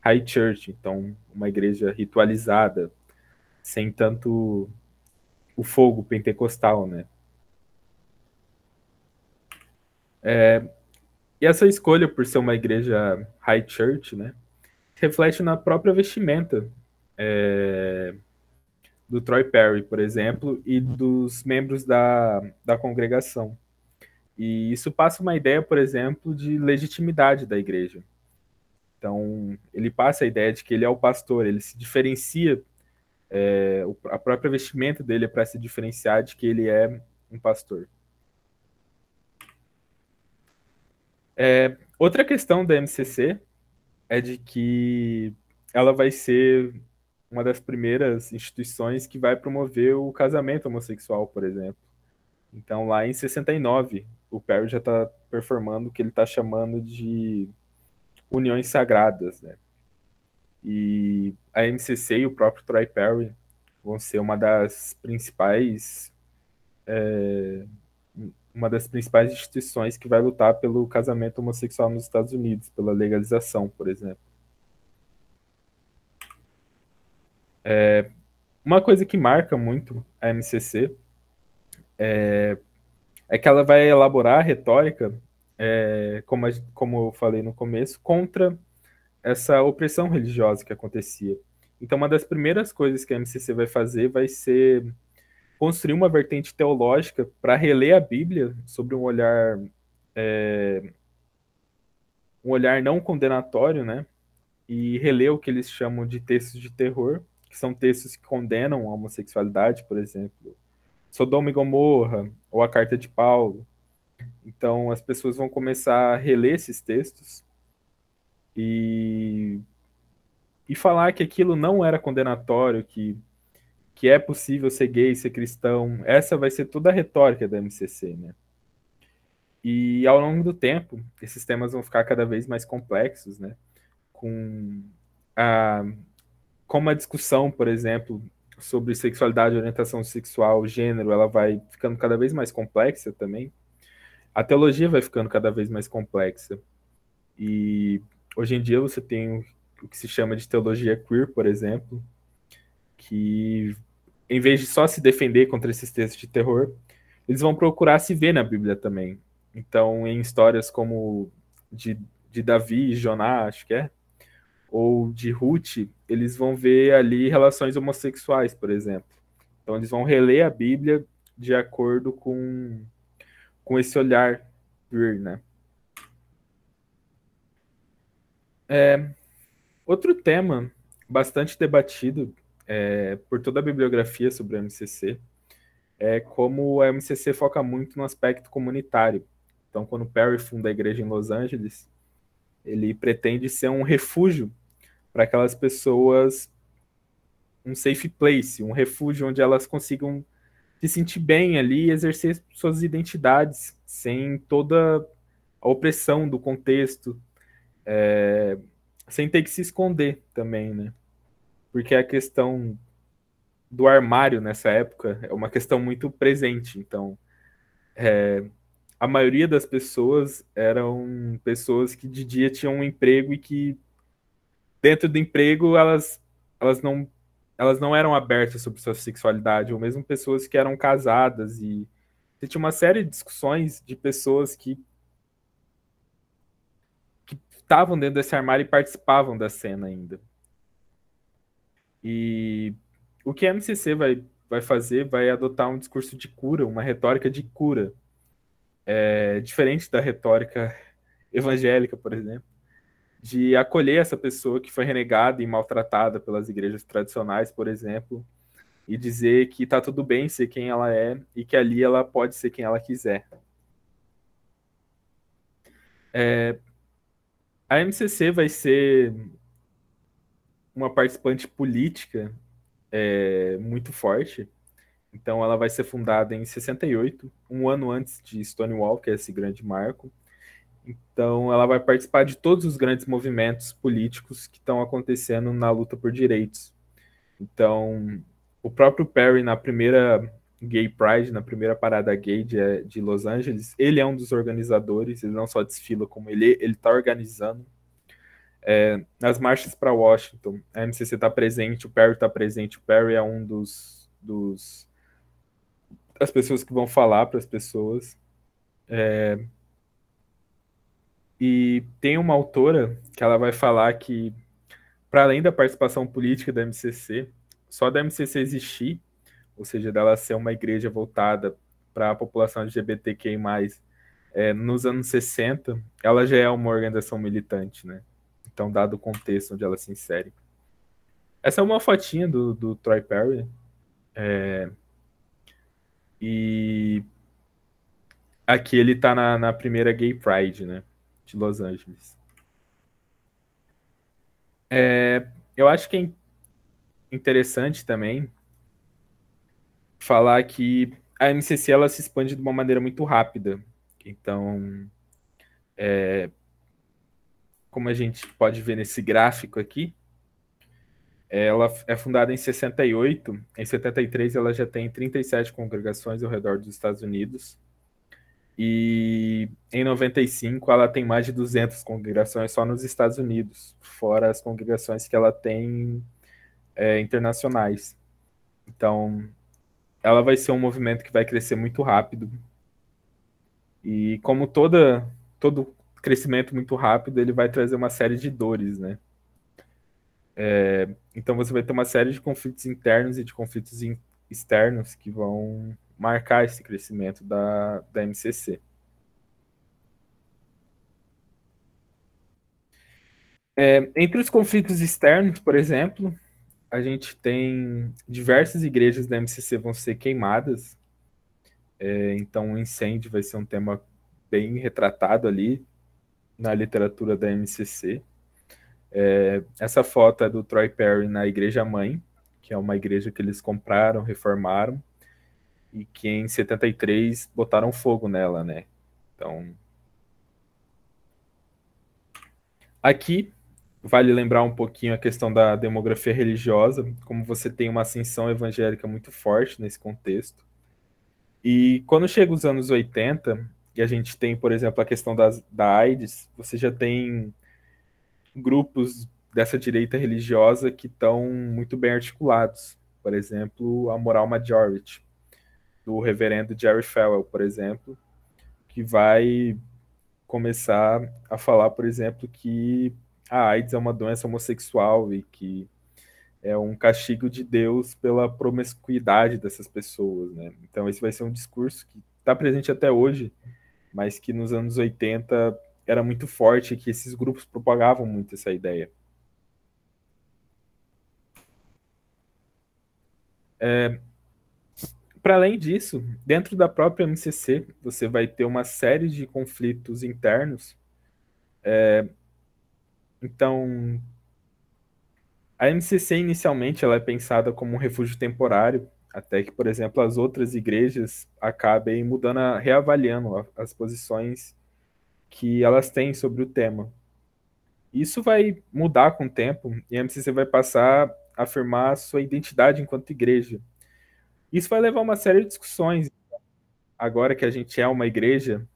high church, então uma igreja ritualizada, sem tanto o fogo pentecostal, né. E essa escolha por ser uma igreja high church, né, reflete na própria vestimenta do Troy Perry, por exemplo, e dos membros da congregação. E isso passa uma ideia, por exemplo, de legitimidade da igreja. Então, ele passa a ideia de que ele é o pastor, ele se diferencia, a própria vestimenta dele é para se diferenciar de que ele é um pastor. Outra questão da MCC é de que ela vai ser uma das primeiras instituições que vai promover o casamento homossexual, por exemplo. Então, lá em 69, o Perry já está performando o que ele está chamando de uniões sagradas, né? E a MCC e o próprio Troy Perry vão ser uma das principais instituições que vai lutar pelo casamento homossexual nos Estados Unidos, pela legalização, por exemplo. Uma coisa que marca muito a MCC é que ela vai elaborar a retórica, como eu falei no começo, contra essa opressão religiosa que acontecia. Então, uma das primeiras coisas que a MCC vai fazer vai ser construir uma vertente teológica para reler a Bíblia sobre um olhar não condenatório, né? E reler o que eles chamam de textos de terror, que são textos que condenam a homossexualidade, por exemplo, Sodoma e Gomorra, ou a Carta de Paulo. Então, as pessoas vão começar a reler esses textos e falar que aquilo não era condenatório, que é possível ser gay, ser cristão. Essa vai ser toda a retórica da MCC, né? E ao longo do tempo, esses temas vão ficar cada vez mais complexos, né? A, como a discussão, por exemplo, sobre sexualidade, orientação sexual, gênero, ela vai ficando cada vez mais complexa também. A teologia vai ficando cada vez mais complexa. E hoje em dia você tem o que se chama de teologia queer, por exemplo, que em vez de só se defender contra esses textos de terror, eles vão procurar se ver na Bíblia também. Então, em histórias como de Davi e Joná, acho que ou de Ruth, eles vão ver ali relações homossexuais, por exemplo. Então, eles vão reler a Bíblia de acordo com esse olhar queer, né? Outro tema bastante debatido por toda a bibliografia sobre a MCC é como a MCC foca muito no aspecto comunitário. Então, quando Perry funda a igreja em Los Angeles, Ele pretende ser um refúgio para aquelas pessoas, um safe place, um refúgio onde elas consigam se sentir bem ali e exercer suas identidades sem toda a opressão do contexto, sem ter que se esconder também, né? Porque a questão do armário nessa época é uma questão muito presente. Então, a maioria das pessoas eram pessoas que de dia tinham um emprego e que dentro do emprego elas não elas não eram abertas sobre sua sexualidade, ou mesmo pessoas que eram casadas e você tinha uma série de discussões de pessoas que estavam dentro desse armário e participavam da cena ainda. E o que a MCC vai fazer vai adotar um discurso de cura, uma retórica de cura, diferente da retórica evangélica, por exemplo, de acolher essa pessoa que foi renegada e maltratada pelas igrejas tradicionais, por exemplo, e dizer que tá tudo bem ser quem ela é e que ali ela pode ser quem ela quiser. A MCC vai ser uma participante política muito forte. Então, ela vai ser fundada em 68, um ano antes de Stonewall, que é esse grande marco. Então, ela vai participar de todos os grandes movimentos políticos que estão acontecendo na luta por direitos. Então, o próprio Perry, na primeira Gay Pride, na primeira parada gay de Los Angeles, ele é um dos organizadores, ele não só desfila, como ele está organizando. Nas marchas para Washington, a MCC está presente, o Perry está presente, o Perry é um das pessoas que vão falar para as pessoas. E tem uma autora que ela vai falar que, para além da participação política da MCC, só da MCC existir, ou seja, dela ser uma igreja voltada para a população LGBTQI+, nos anos 60, ela já é uma organização militante, né? Então, dado o contexto onde ela se insere. Essa é uma fotinha do Troy Perry. E aqui ele tá na primeira Gay Pride, né? De Los Angeles. Eu acho que é interessante também falar que a MCC ela se expande de uma maneira muito rápida. Então, como a gente pode ver nesse gráfico aqui, ela é fundada em 68, em 73 ela já tem 37 congregações ao redor dos Estados Unidos, e em 95 ela tem mais de 200 congregações só nos Estados Unidos, fora as congregações que ela tem internacionais. Então, ela vai ser um movimento que vai crescer muito rápido. E como todo crescimento muito rápido, ele vai trazer uma série de dores, né? Então você vai ter uma série de conflitos internos e de conflitos externos que vão marcar esse crescimento da MCC. Entre os conflitos externos, por exemplo, a gente tem diversas igrejas da MCC vão ser queimadas. Então, o incêndio vai ser um tema bem retratado ali na literatura da MCC. Essa foto é do Troy Perry na Igreja Mãe, que é uma igreja que eles compraram, reformaram, e que em 73 botaram fogo nela, né? Então, aqui vale lembrar um pouquinho a questão da demografia religiosa, como você tem uma ascensão evangélica muito forte nesse contexto. E quando chega os anos 80, e a gente tem, por exemplo, a questão da AIDS, você já tem grupos dessa direita religiosa que estão muito bem articulados. Por exemplo, a Moral Majority, do reverendo Jerry Falwell, por exemplo, que vai começar a falar, por exemplo, que a AIDS é uma doença homossexual e que é um castigo de Deus pela promiscuidade dessas pessoas, né? Então esse vai ser um discurso que está presente até hoje, mas que nos anos 80 era muito forte e que esses grupos propagavam muito essa ideia. Para além disso, dentro da própria MCC, você vai ter uma série de conflitos internos Então, a MCC inicialmente ela é pensada como um refúgio temporário, até que, por exemplo, as outras igrejas acabem mudando, reavaliando as posições que elas têm sobre o tema. Isso vai mudar com o tempo e a MCC vai passar a afirmar a sua identidade enquanto igreja. Isso vai levar a uma série de discussões. Agora que a gente é uma igreja,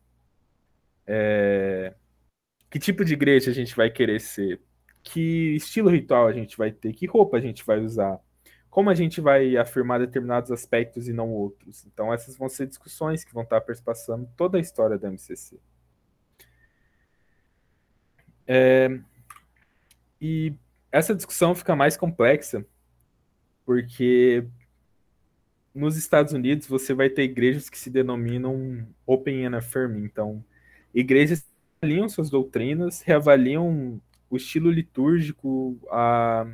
que tipo de igreja a gente vai querer ser? Que estilo ritual a gente vai ter? Que roupa a gente vai usar? Como a gente vai afirmar determinados aspectos e não outros? Então, essas vão ser discussões que vão estar perpassando toda a história da MCC. E essa discussão fica mais complexa porque nos Estados Unidos você vai ter igrejas que se denominam Open and Affirming. Então, igrejas reavaliam suas doutrinas, reavaliam o estilo litúrgico, a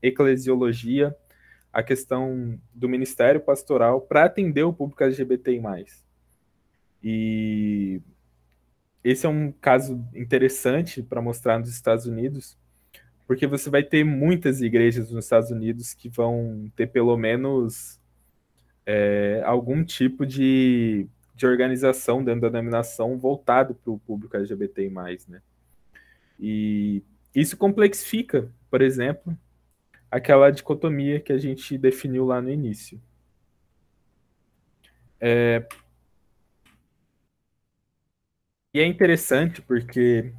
eclesiologia, a questão do ministério pastoral para atender o público LGBTI+. E esse é um caso interessante para mostrar nos Estados Unidos, porque você vai ter muitas igrejas nos Estados Unidos que vão ter pelo menos algum tipo de organização dentro da denominação voltado para o público LGBTI+, né? E isso complexifica, por exemplo, aquela dicotomia que a gente definiu lá no início. E é interessante porque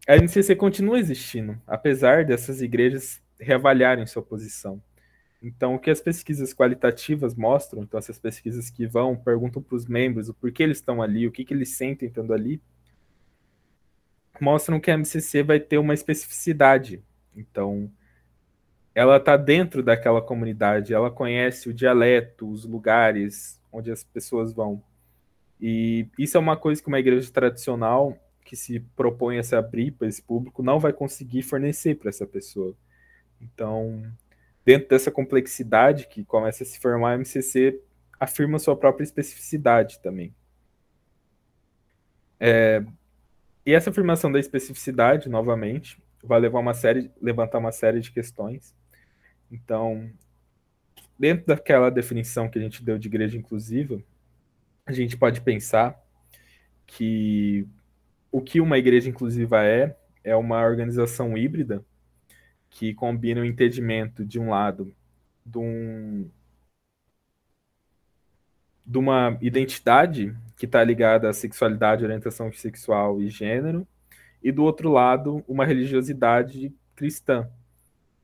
a NCC continua existindo, apesar dessas igrejas reavaliarem sua posição. Então, o que as pesquisas qualitativas mostram, então essas pesquisas que vão, perguntam para os membros o porquê eles estão ali, o que, que eles sentem estando ali, mostram que a MCC vai ter uma especificidade. Então, ela está dentro daquela comunidade, ela conhece o dialeto, os lugares onde as pessoas vão. E isso é uma coisa que uma igreja tradicional que se propõe a se abrir para esse público não vai conseguir fornecer para essa pessoa. Então, dentro dessa complexidade que começa a se formar, a MCC afirma sua própria especificidade também. E essa afirmação da especificidade, novamente, vai levantar uma série de questões. Então, dentro daquela definição que a gente deu de igreja inclusiva, a gente pode pensar que o que uma igreja inclusiva é uma organização híbrida que combina o entendimento, de um lado, de, de uma identidade que está ligada à sexualidade, orientação sexual e gênero, e do outro lado, uma religiosidade cristã.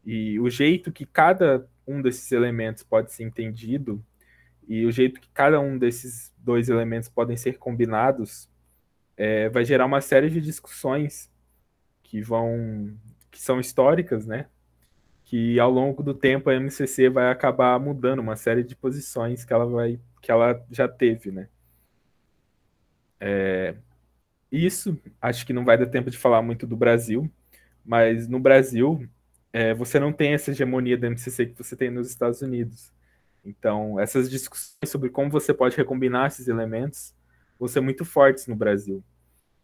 E o jeito que cada um desses elementos pode ser entendido e o jeito que cada um desses dois elementos podem ser combinados vai gerar uma série de discussões que são históricas, né? Que ao longo do tempo a MCC vai acabar mudando uma série de posições que ela já teve, né? Isso, acho que não vai dar tempo de falar muito do Brasil, mas no Brasil você não tem essa hegemonia da MCC que você tem nos Estados Unidos. Então, essas discussões sobre como você pode recombinar esses elementos vão ser muito fortes no Brasil.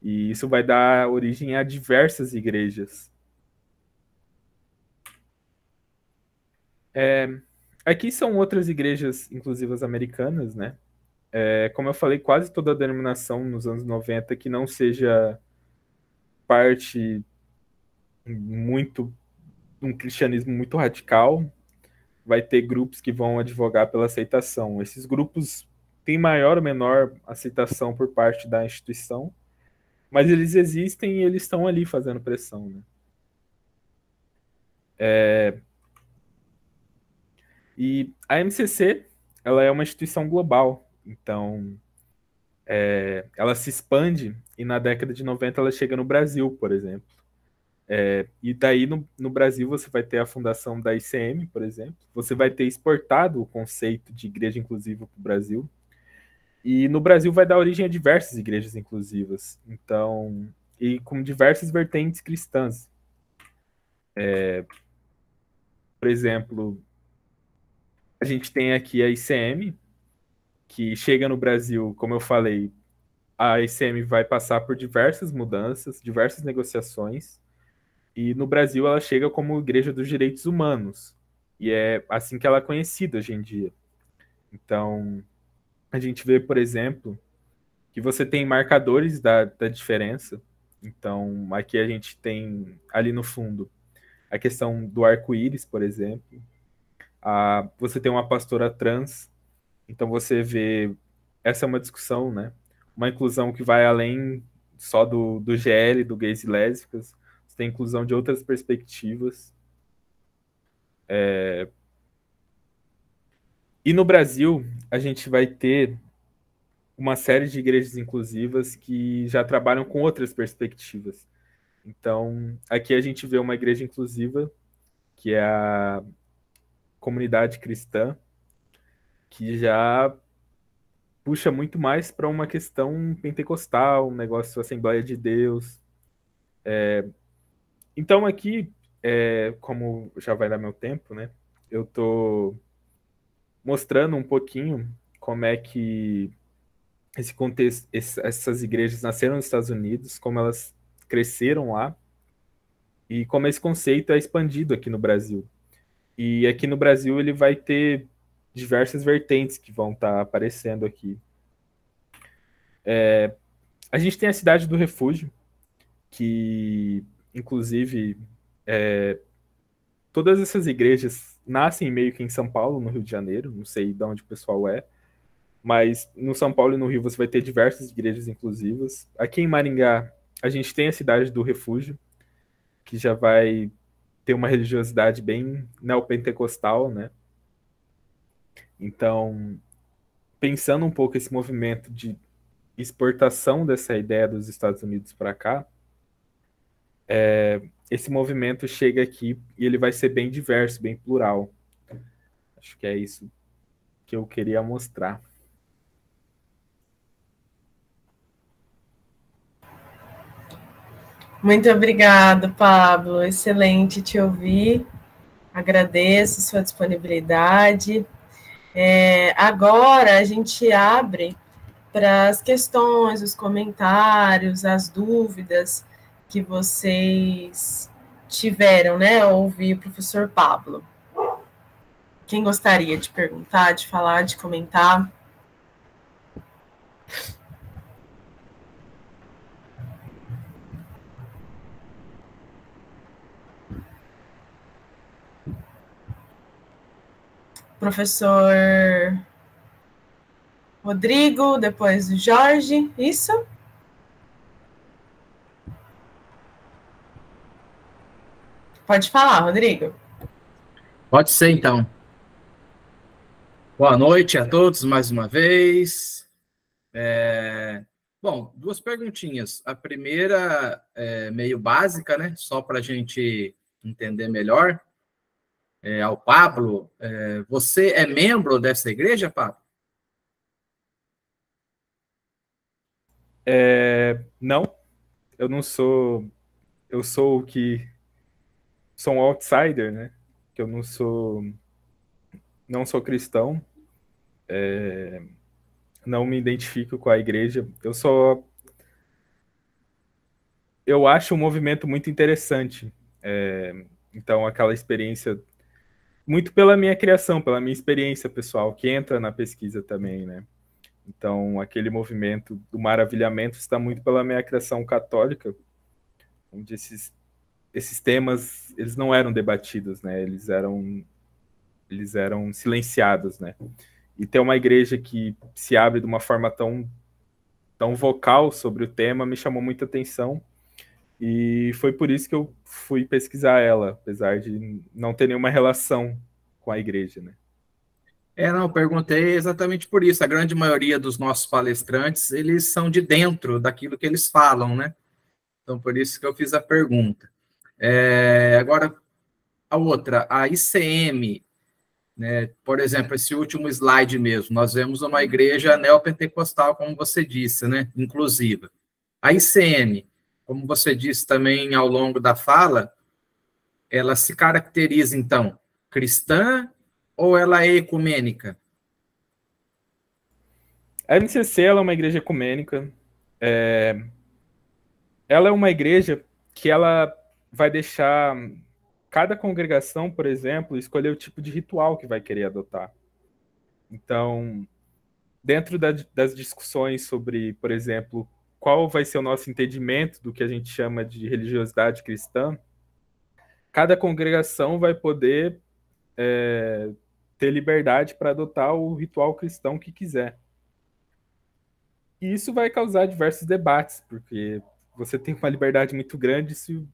E isso vai dar origem a diversas igrejas. Aqui são outras igrejas inclusivas americanas, né? Como eu falei, quase toda a denominação nos anos 90 que não seja parte muito um cristianismo muito radical, vai ter grupos que vão advogar pela aceitação. Esses grupos têm maior ou menor aceitação por parte da instituição, mas eles existem e eles estão ali fazendo pressão, né? E a MCC, ela é uma instituição global, então ela se expande e na década de 90 ela chega no Brasil, por exemplo. E daí no Brasil você vai ter a fundação da ICM, por exemplo. Você vai ter exportado o conceito de igreja inclusiva para o Brasil. E no Brasil vai dar origem a diversas igrejas inclusivas. Então, e com diversas vertentes cristãs. Por exemplo, a gente tem aqui a ICM, que chega no Brasil, como eu falei, a ICM vai passar por diversas mudanças, diversas negociações. E no Brasil ela chega como Igreja dos Direitos Humanos. E é assim que ela é conhecida hoje em dia. Então, a gente vê, por exemplo, que você tem marcadores da diferença. Então, aqui a gente tem ali no fundo a questão do arco-íris, por exemplo. Você tem uma pastora trans, então você vê. Essa é uma discussão, né? Uma inclusão que vai além só do GL, do gays e lésbicas. Você tem inclusão de outras perspectivas. E no Brasil, a gente vai ter uma série de igrejas inclusivas que já trabalham com outras perspectivas. Então, aqui a gente vê uma igreja inclusiva, que é a Comunidade Cristã, que já puxa muito mais para uma questão pentecostal, um negócio Assembleia de Deus. Então, aqui, como já vai dar meu tempo, né? Eu tô mostrando um pouquinho como é que esse contexto, essas igrejas nasceram nos Estados Unidos, como elas cresceram lá e como esse conceito é expandido aqui no Brasil. E aqui no Brasil ele vai ter diversas vertentes que vão estar aparecendo aqui. A gente tem a cidade do Refúgio, que inclusive todas essas igrejas nascem meio que em São Paulo, no Rio de Janeiro, não sei de onde o pessoal é, mas no São Paulo e no Rio você vai ter diversas igrejas inclusivas. Aqui em Maringá, a gente tem a cidade do Refúgio, que já vai ter uma religiosidade bem neopentecostal, né? Então, pensando um pouco esse movimento de exportação dessa ideia dos Estados Unidos para cá, esse movimento chega aqui e ele vai ser bem diverso, bem plural. Acho que é isso que eu queria mostrar. Muito obrigado, Pablo. Excelente te ouvir. Agradeço sua disponibilidade. Agora a gente abre para as questões, os comentários, as dúvidas que vocês tiveram, né, ao ouvir o professor Pablo. Quem gostaria de perguntar, de falar, de comentar? Professor Rodrigo, depois o Jorge, isso? Pode falar, Rodrigo. Pode ser, então. Boa noite a todos mais uma vez. Bom, duas perguntinhas. A primeira é meio básica, né? Só para a gente entender melhor. Ao Pablo, você é membro dessa igreja, Pablo? Não, eu não sou. Eu sou o que. Sou um outsider, né? Que eu não sou. Não sou cristão. Não me identifico com a igreja. Eu acho um movimento muito interessante. Então, aquela experiência, muito pela minha criação, pela minha experiência pessoal, que entra na pesquisa também, né? Então, aquele movimento do maravilhamento está muito pela minha criação católica, onde esses temas, eles não eram debatidos, né? Eles eram silenciados, né? E ter uma igreja que se abre de uma forma tão vocal sobre o tema me chamou muita atenção. E foi por isso que eu fui pesquisar ela, apesar de não ter nenhuma relação com a igreja, né? Não, eu perguntei exatamente por isso. A grande maioria dos nossos palestrantes, eles são de dentro daquilo que eles falam, né? Então, por isso que eu fiz a pergunta. Agora, a outra, a ICM, né? Por exemplo, esse último slide mesmo, nós vemos uma igreja neopentecostal, como você disse, né? Inclusiva. A ICM, como você disse também ao longo da fala, ela se caracteriza, então, cristã ou ela é ecumênica? A MCC ela é uma igreja ecumênica. Ela é uma igreja que ela vai deixar cada congregação, por exemplo, escolher o tipo de ritual que vai querer adotar. Então, dentro das discussões sobre, por exemplo, qual vai ser o nosso entendimento do que a gente chama de religiosidade cristã, cada congregação vai poder ter liberdade para adotar o ritual cristão que quiser. E isso vai causar diversos debates, porque você tem uma liberdade muito grande, isso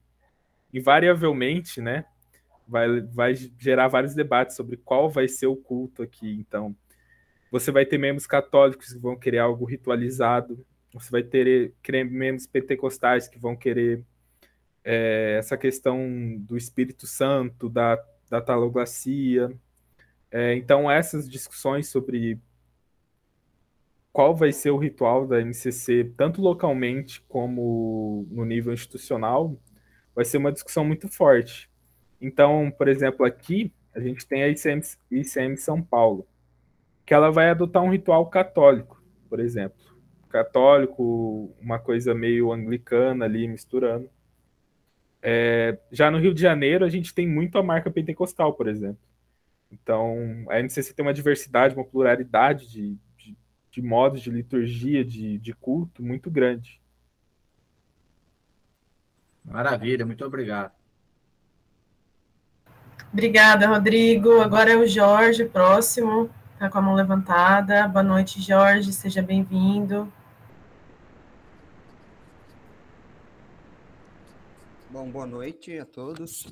invariavelmente, né, vai gerar vários debates sobre qual vai ser o culto aqui. Então, você vai ter membros católicos que vão querer algo ritualizado, você vai ter membros pentecostais que vão querer essa questão do Espírito Santo, da taloglacia. Então, essas discussões sobre qual vai ser o ritual da MCC, tanto localmente como no nível institucional, vai ser uma discussão muito forte. Então, por exemplo, aqui a gente tem a ICM São Paulo, que ela vai adotar um ritual católico, por exemplo. Católico, uma coisa meio anglicana ali, misturando. Já no Rio de Janeiro, a gente tem muito a marca pentecostal, por exemplo. Então, a MCC tem uma diversidade, uma pluralidade de modos de liturgia, de culto muito grande. Maravilha, muito obrigado. Obrigada, Rodrigo. Agora é o Jorge, próximo, está com a mão levantada. Boa noite, Jorge, seja bem-vindo. Bom, boa noite a todos.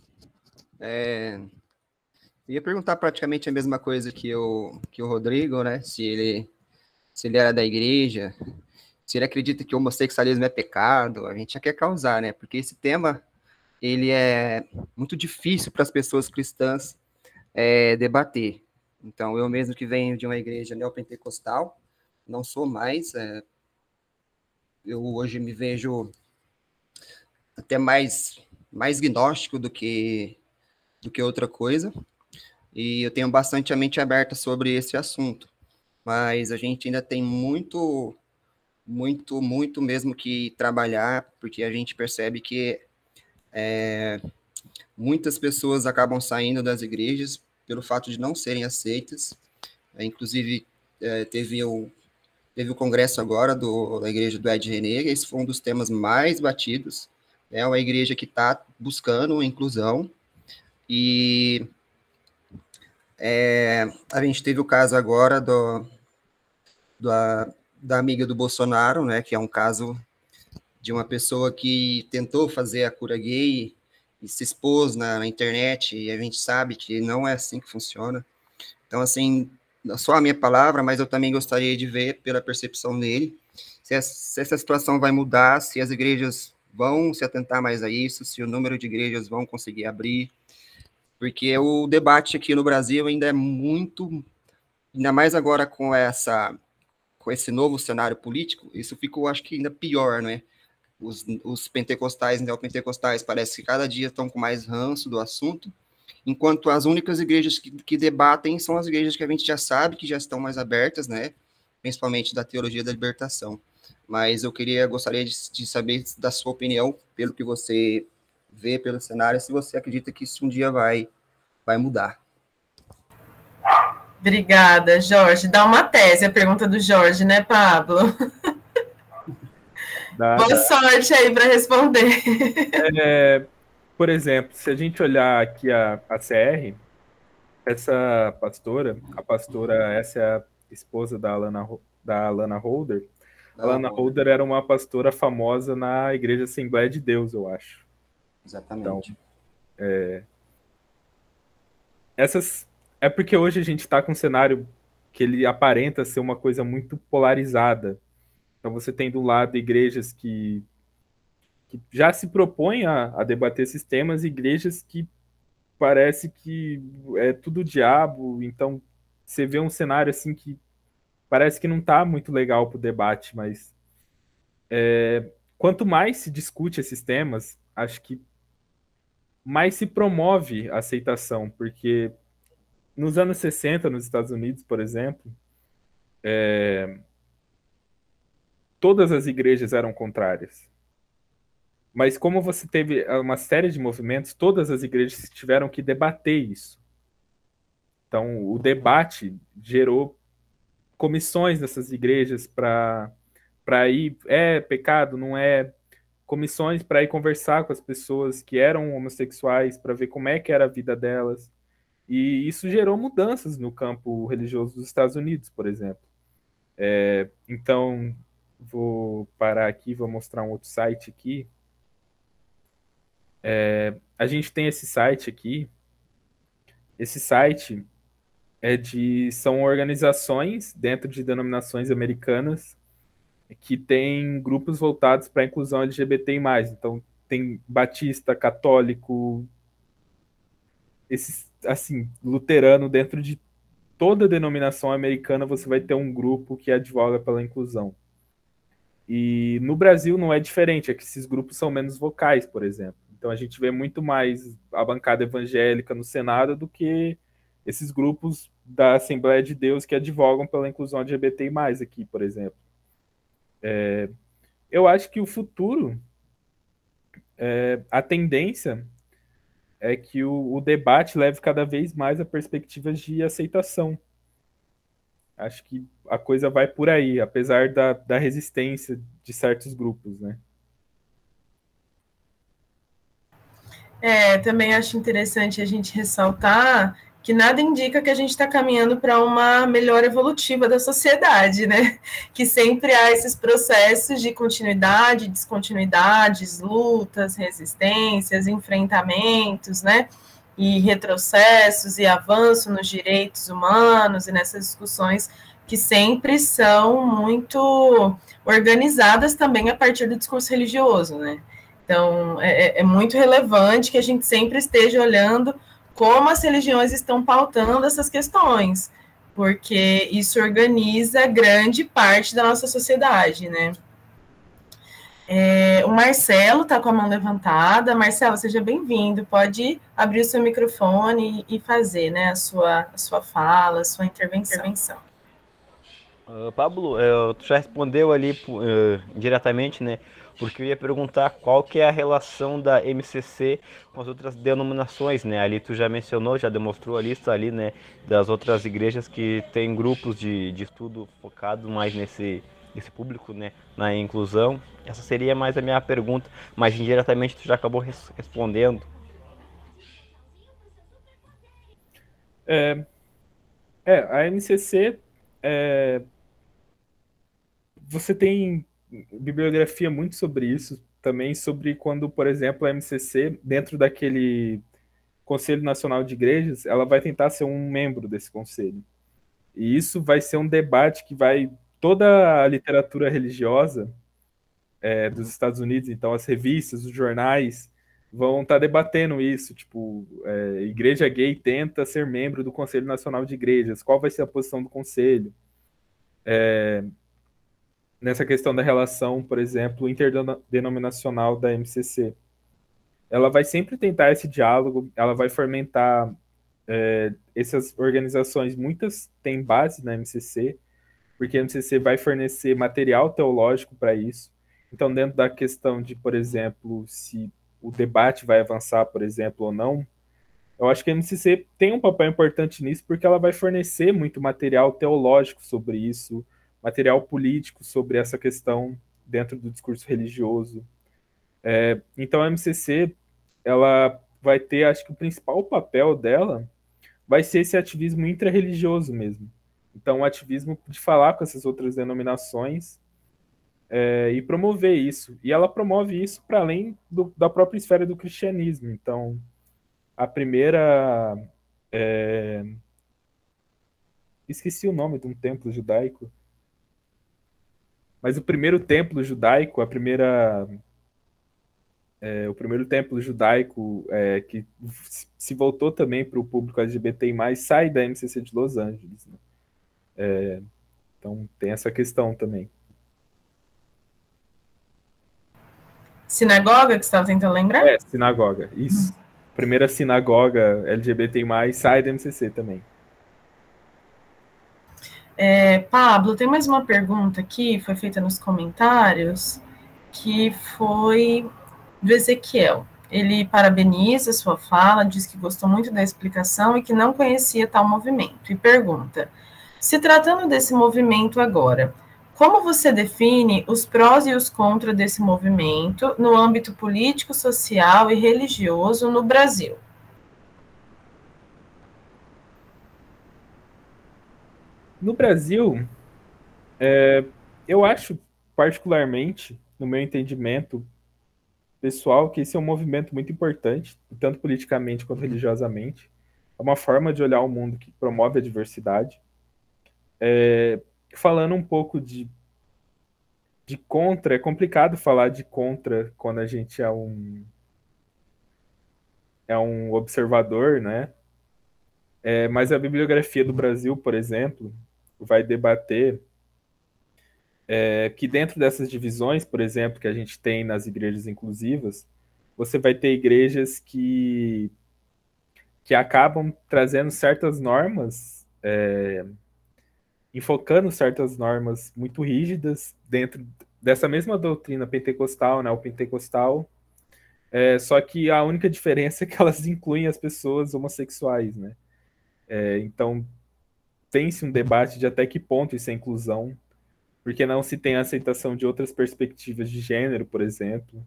Eu ia perguntar praticamente a mesma coisa que o Rodrigo, né? Se ele era da igreja, se ele acredita que o homossexualismo é pecado. A gente já quer causar, né? Porque esse tema, ele é muito difícil para as pessoas cristãs debater. Então, eu mesmo que venho de uma igreja neopentecostal, não sou mais, eu hoje me vejo até mais gnóstico do que outra coisa, e eu tenho bastante a mente aberta sobre esse assunto, mas a gente ainda tem muito mesmo que trabalhar, porque a gente percebe que muitas pessoas acabam saindo das igrejas pelo fato de não serem aceitas. Inclusive, teve o congresso agora da igreja do Ed René, esse foi um dos temas mais batidos. É uma igreja que está buscando inclusão, e a gente teve o caso agora da amiga do Bolsonaro, né, que é um caso de uma pessoa que tentou fazer a cura gay e se expôs na internet, e a gente sabe que não é assim que funciona. Então, assim, não só a minha palavra, mas eu também gostaria de ver, pela percepção dele, se essa situação vai mudar, se as igrejas vão se atentar mais a isso, se o número de igrejas vão conseguir abrir, porque o debate aqui no Brasil ainda é muito, ainda mais agora com esse novo cenário político, isso ficou, acho que, ainda pior, né? Os pentecostais, neopentecostais, parece que cada dia estão com mais ranço do assunto, enquanto as únicas igrejas que debatem são as igrejas que a gente já sabe que já estão mais abertas, né? Principalmente da teologia da libertação. Mas eu gostaria de saber da sua opinião, pelo que você vê pelo cenário, se você acredita que isso um dia vai mudar. Obrigada, Jorge. Dá uma tese a pergunta do Jorge, né, Pablo? Boa sorte aí para responder. Por exemplo, se a gente olhar aqui a CR, essa pastora, essa é a esposa da Alana Holder. A Alana Holder era uma pastora famosa na Igreja Assembleia de Deus, eu acho. Exatamente. Então, é porque hoje a gente está com um cenário que ele aparenta ser uma coisa muito polarizada. Então você tem do lado igrejas que já se propõem a debater esses temas, e igrejas que parece que é tudo diabo. Então você vê um cenário assim que parece que não está muito legal para o debate, mas quanto mais se discute esses temas, acho que mais se promove a aceitação, porque nos anos 60, nos Estados Unidos, por exemplo, todas as igrejas eram contrárias. Mas como você teve uma série de movimentos, todas as igrejas tiveram que debater isso. Então, o debate gerou comissões dessas igrejas para ir, é pecado, não é? Comissões para ir conversar com as pessoas que eram homossexuais, para ver como é que era a vida delas. E isso gerou mudanças no campo religioso dos Estados Unidos, por exemplo. Então, vou parar aqui, vou mostrar um outro site aqui. A gente tem esse site aqui. Esse site são organizações dentro de denominações americanas que tem grupos voltados para a inclusão LGBTI+. Então, tem batista, católico, esses, assim, luterano. Dentro de toda denominação americana, você vai ter um grupo que advoga pela inclusão. E no Brasil não é diferente, é que esses grupos são menos vocais, por exemplo. Então, a gente vê muito mais a bancada evangélica no Senado do que esses grupos da Assembleia de Deus que advogam pela inclusão LGBTI+, aqui, por exemplo. Eu acho que o futuro, a tendência é que o debate leve cada vez mais a perspectivas de aceitação. Acho que a coisa vai por aí, apesar da resistência de certos grupos, né? Também acho interessante a gente ressaltar que nada indica que a gente está caminhando para uma melhora evolutiva da sociedade, né? Que sempre há esses processos de continuidade, descontinuidades, lutas, resistências, enfrentamentos, né? E retrocessos e avanço nos direitos humanos e nessas discussões que sempre são muito organizadas também a partir do discurso religioso, né? Então, é muito relevante que a gente sempre esteja olhando como as religiões estão pautando essas questões, porque isso organiza grande parte da nossa sociedade, né? O Marcelo está com a mão levantada. Marcelo, seja bem-vindo. Pode abrir o seu microfone e fazer, né, a sua fala, a sua intervenção. Pablo, tu já respondeu ali diretamente, né? Porque eu ia perguntar qual que é a relação da MCC com as outras denominações, né? Ali tu já mencionou, já demonstrou a lista ali, né? Das outras igrejas que tem grupos de estudo focado mais nesse público, né? Na inclusão. Essa seria mais a minha pergunta, mas indiretamente tu já acabou respondendo. A MCC, você tem bibliografia muito sobre isso, também sobre quando, por exemplo, a MCC, dentro daquele Conselho Nacional de Igrejas, ela vai tentar ser um membro desse conselho. E isso vai ser um debate que vai... Toda a literatura religiosa dos Estados Unidos, então as revistas, os jornais, vão estar debatendo isso, tipo, igreja gay tenta ser membro do Conselho Nacional de Igrejas, qual vai ser a posição do conselho? Nessa questão da relação, por exemplo, interdenominacional da MCC. Ela vai sempre tentar esse diálogo, ela vai fomentar essas organizações, muitas têm base na MCC, porque a MCC vai fornecer material teológico para isso. Então, dentro da questão de, por exemplo, se o debate vai avançar, por exemplo, ou não, eu acho que a MCC tem um papel importante nisso, porque ela vai fornecer muito material teológico sobre isso, material político sobre essa questão dentro do discurso religioso. Então, a MCC, ela vai ter, acho que o principal papel dela vai ser esse ativismo intra-religioso mesmo. Então, o ativismo de falar com essas outras denominações e promover isso. E ela promove isso para além da própria esfera do cristianismo. Então, a primeira... esqueci o nome de um templo judaico. Mas o primeiro templo judaico, o primeiro templo judaico que se voltou também para o público LGBTI+, sai da MCC de Los Angeles, né? Então tem essa questão também. Sinagoga, que você estava tentando lembrar? Sinagoga, isso. Primeira sinagoga LGBTI+, sai da MCC também. Pablo, tem mais uma pergunta aqui, foi feita nos comentários, que foi do Ezequiel. Ele parabeniza sua fala, diz que gostou muito da explicação e que não conhecia tal movimento. E pergunta, se tratando desse movimento agora, como você define os prós e os contras desse movimento no âmbito político, social e religioso no Brasil? No Brasil, eu acho, particularmente, no meu entendimento pessoal, que esse é um movimento muito importante, tanto politicamente quanto religiosamente. É uma forma de olhar o mundo que promove a diversidade. Falando um pouco de contra, é complicado falar de contra quando a gente é um observador, né? Mas a bibliografia do Brasil, por exemplo, vai debater que dentro dessas divisões, por exemplo, que a gente tem nas igrejas inclusivas, você vai ter igrejas que acabam trazendo certas normas, enfocando certas normas muito rígidas dentro dessa mesma doutrina pentecostal, né, o pentecostal, só que a única diferença é que elas incluem as pessoas homossexuais, né? Então, tem-se um debate de até que ponto isso é inclusão, porque não se tem a aceitação de outras perspectivas de gênero, por exemplo.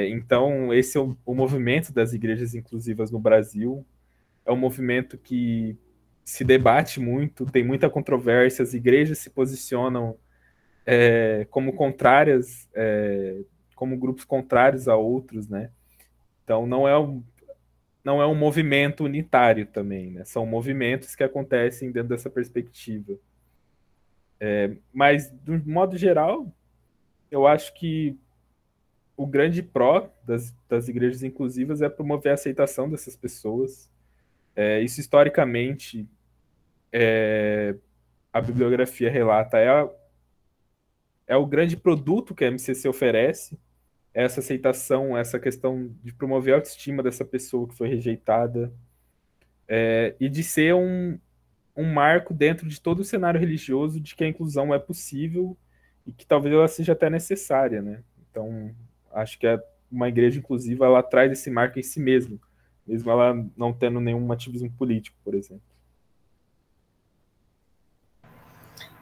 Então, esse é o movimento das igrejas inclusivas no Brasil. É um movimento que se debate muito, tem muita controvérsia, as igrejas se posicionam como contrárias, como grupos contrários a outros, né? Então, não é um movimento unitário também, né? São movimentos que acontecem dentro dessa perspectiva. Mas, do modo geral, eu acho que o grande pró das igrejas inclusivas é promover a aceitação dessas pessoas. Isso, historicamente, a bibliografia relata, é o grande produto que a MCC oferece, essa aceitação, essa questão de promover a autoestima dessa pessoa que foi rejeitada, e de ser um marco dentro de todo o cenário religioso de que a inclusão é possível e que talvez ela seja até necessária, né? Então, acho que uma igreja inclusiva, ela traz esse marco em si mesmo ela não tendo nenhum ativismo político, por exemplo.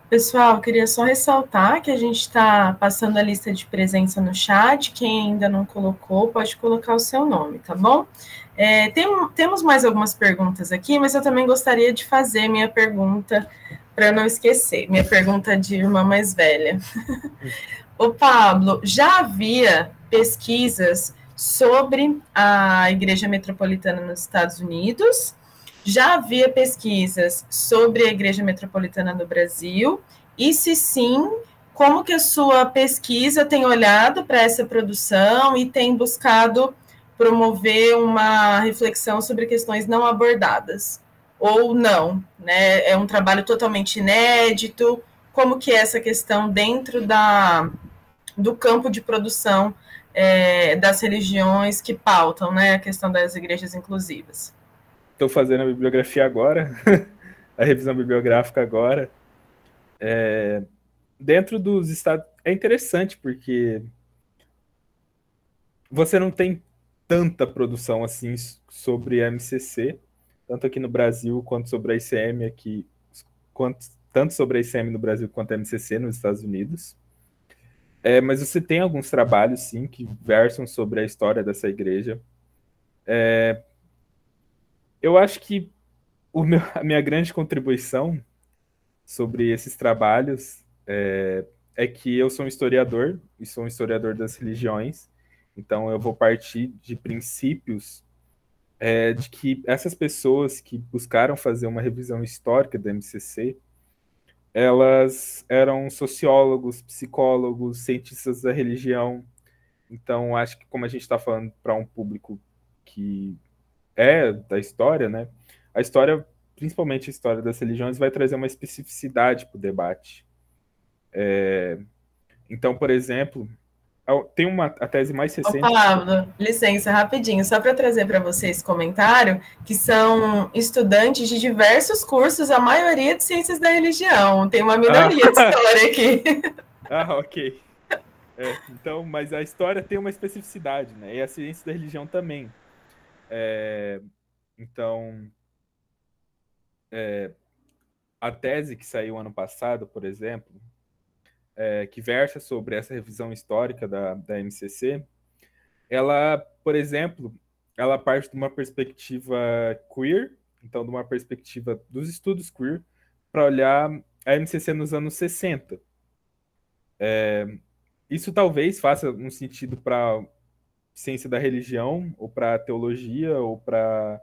Pessoal, queria só ressaltar que a gente está passando a lista de presença no chat. Quem ainda não colocou, pode colocar o seu nome, tá bom? Temos mais algumas perguntas aqui, mas eu também gostaria de fazer minha pergunta, para não esquecer, minha pergunta de irmã mais velha. Ô, Pablo, já havia pesquisas sobre a Igreja Metropolitana nos Estados Unidos? Já havia pesquisas sobre a Igreja Metropolitana no Brasil? E se sim, como que a sua pesquisa tem olhado para essa produção e tem buscado promover uma reflexão sobre questões não abordadas? Ou não, né? É um trabalho totalmente inédito? Como que é essa questão dentro do campo de produção das religiões que pautam, né, a questão das igrejas inclusivas? Estou fazendo a bibliografia agora, a revisão bibliográfica agora. Dentro dos estados, é interessante porque você não tem tanta produção assim sobre a MCC, tanto aqui no Brasil quanto sobre a ICM aqui, tanto sobre a ICM no Brasil quanto a MCC nos Estados Unidos. Mas você tem alguns trabalhos, sim, que versam sobre a história dessa igreja. Eu acho que a minha grande contribuição sobre esses trabalhos é que eu sou um historiador, e sou um historiador das religiões, então eu vou partir de princípios de que essas pessoas que buscaram fazer uma revisão histórica da MCC, elas eram sociólogos, psicólogos, cientistas da religião. Então, acho que como a gente está falando para um público que da história, né? A história, principalmente a história das religiões, vai trazer uma especificidade para o debate. Então, por exemplo, tem a tese mais recente... Ô, Pablo, licença, rapidinho, só para trazer para vocês comentário, que são estudantes de diversos cursos, a maioria de ciências da religião. Tem uma minoria de história aqui. Ok. Então, mas a história tem uma especificidade, né? E a ciência da religião também. Então, a tese que saiu ano passado, por exemplo, que versa sobre essa revisão histórica da MCC, ela, por exemplo, ela parte de uma perspectiva queer, então de uma perspectiva dos estudos queer, para olhar a MCC nos anos 60. Isso talvez faça um sentido para ciência da religião, ou para teologia, ou para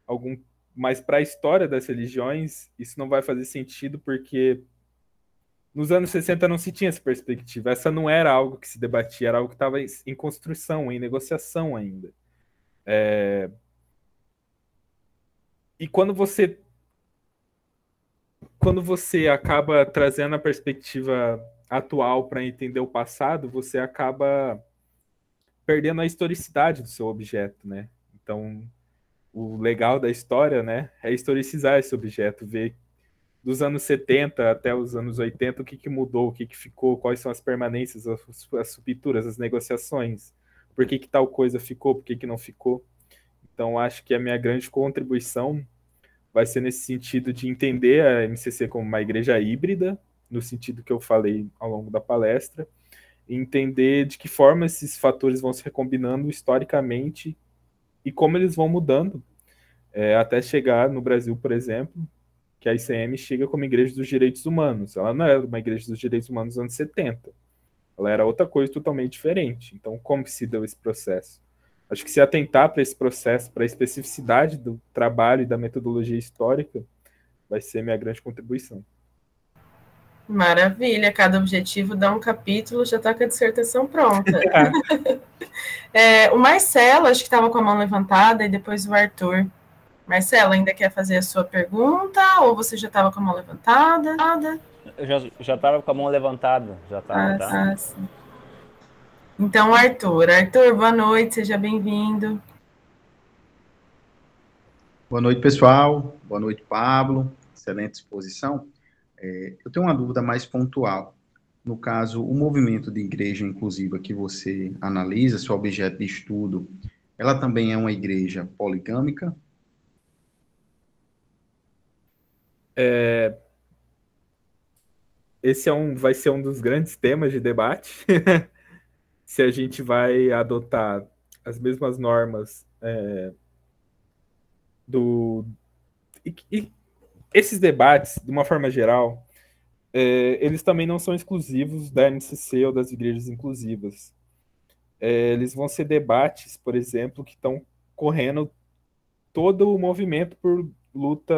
algum. Mas para a história das religiões, isso não vai fazer sentido porque nos anos 60 não se tinha essa perspectiva. Essa não era algo que se debatia, era algo que estava em construção, em negociação ainda. E quando você acaba trazendo a perspectiva atual para entender o passado, você acaba perdendo a historicidade do seu objeto, né? Então, o legal da história, né, é historicizar esse objeto, ver dos anos 70 até os anos 80 o que mudou, o que ficou, quais são as permanências, as rupturas, as negociações, por que tal coisa ficou, por que não ficou. Então, acho que a minha grande contribuição vai ser nesse sentido de entender a MCC como uma igreja híbrida, no sentido que eu falei ao longo da palestra, e entender de que forma esses fatores vão se recombinando historicamente e como eles vão mudando, até chegar no Brasil, por exemplo, que a ICM chega como igreja dos direitos humanos. Ela não era uma igreja dos direitos humanos nos anos 70. Ela era outra coisa totalmente diferente. Então, como que se deu esse processo? Acho que se atentar para esse processo, para a especificidade do trabalho e da metodologia histórica, vai ser minha grande contribuição. Maravilha, cada objetivo dá um capítulo, já está com a dissertação pronta. O Marcelo, acho que estava com a mão levantada, e depois o Arthur. Marcelo, ainda quer fazer a sua pergunta, ou você já estava com a mão levantada? Eu já estava com a mão levantada, já estava, tá? Sim. Então, Arthur, boa noite, seja bem-vindo. Boa noite, pessoal. Boa noite, Pablo. Excelente exposição. Eu tenho uma dúvida mais pontual. No caso, o movimento de igreja inclusiva que você analisa, seu objeto de estudo, ela também é uma igreja poligâmica? Esse vai ser um dos grandes temas de debate. Se a gente vai adotar as mesmas normas E esses debates, de uma forma geral, eles também não são exclusivos da MCC ou das igrejas inclusivas. Eles vão ser debates, por exemplo, que estão correndo todo o movimento por luta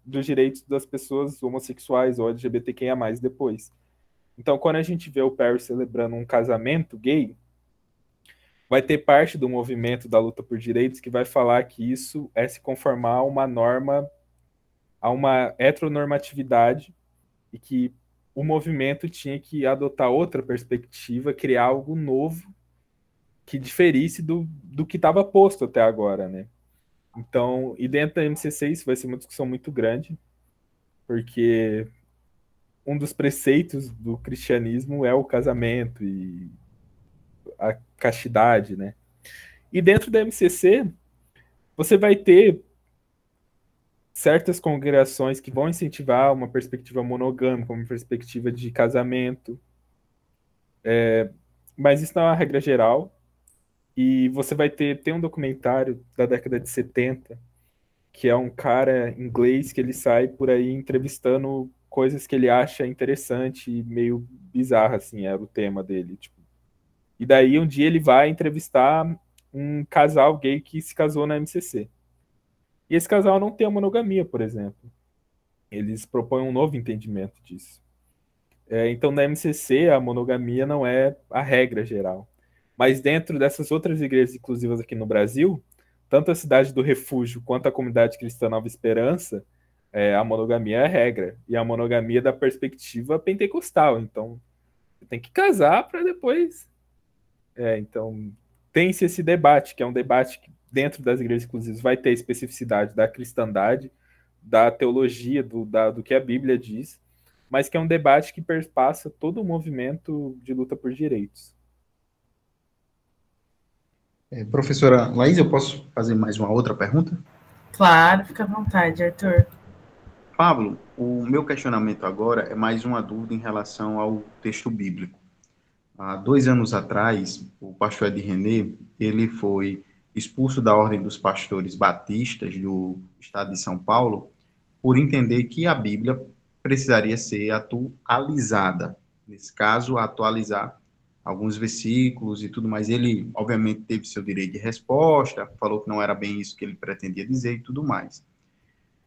dos direitos das pessoas homossexuais ou LGBTQIA+, depois. Então, quando a gente vê o Perry celebrando um casamento gay, vai ter parte do movimento da luta por direitos que vai falar que isso é se conformar a uma norma, a uma heteronormatividade, e que o movimento tinha que adotar outra perspectiva, criar algo novo que diferisse do que estava posto até agora, né? Então, e dentro da MCC isso vai ser uma discussão muito grande, porque um dos preceitos do cristianismo é o casamento e a castidade, né? E dentro da MCC, você vai ter certas congregações que vão incentivar uma perspectiva monogâmica, uma perspectiva de casamento, mas isso não é uma regra geral. E você vai tem um documentário da década de 70, que é um cara inglês que ele sai por aí entrevistando coisas que ele acha interessante e meio bizarra, assim, era o tema dele, tipo. E daí um dia ele vai entrevistar um casal gay que se casou na MCC. E esse casal não tem a monogamia, por exemplo. Eles propõem um novo entendimento disso. Então, na MCC, a monogamia não é a regra geral. Mas dentro dessas outras igrejas inclusivas aqui no Brasil, tanto a Cidade do Refúgio quanto a Comunidade Cristã Nova Esperança, a monogamia é a regra. E a monogamia da perspectiva pentecostal. Então, você tem que casar para depois... então, tem-se esse debate, que é um debate que dentro das igrejas inclusivas vai ter a especificidade da cristandade, da teologia, do que a Bíblia diz, mas que é um debate que perpassa todo o movimento de luta por direitos. Professora Laís, eu posso fazer mais uma outra pergunta? Claro, fica à vontade, Arthur. Pablo, o meu questionamento agora é mais uma dúvida em relação ao texto bíblico. Há 2 anos atrás, o pastor Ed René, ele foi expulso da Ordem dos Pastores Batistas do estado de São Paulo por entender que a Bíblia precisaria ser atualizada. Nesse caso, atualizar alguns versículos e tudo mais. Ele, obviamente, teve seu direito de resposta, falou que não era bem isso que ele pretendia dizer e tudo mais.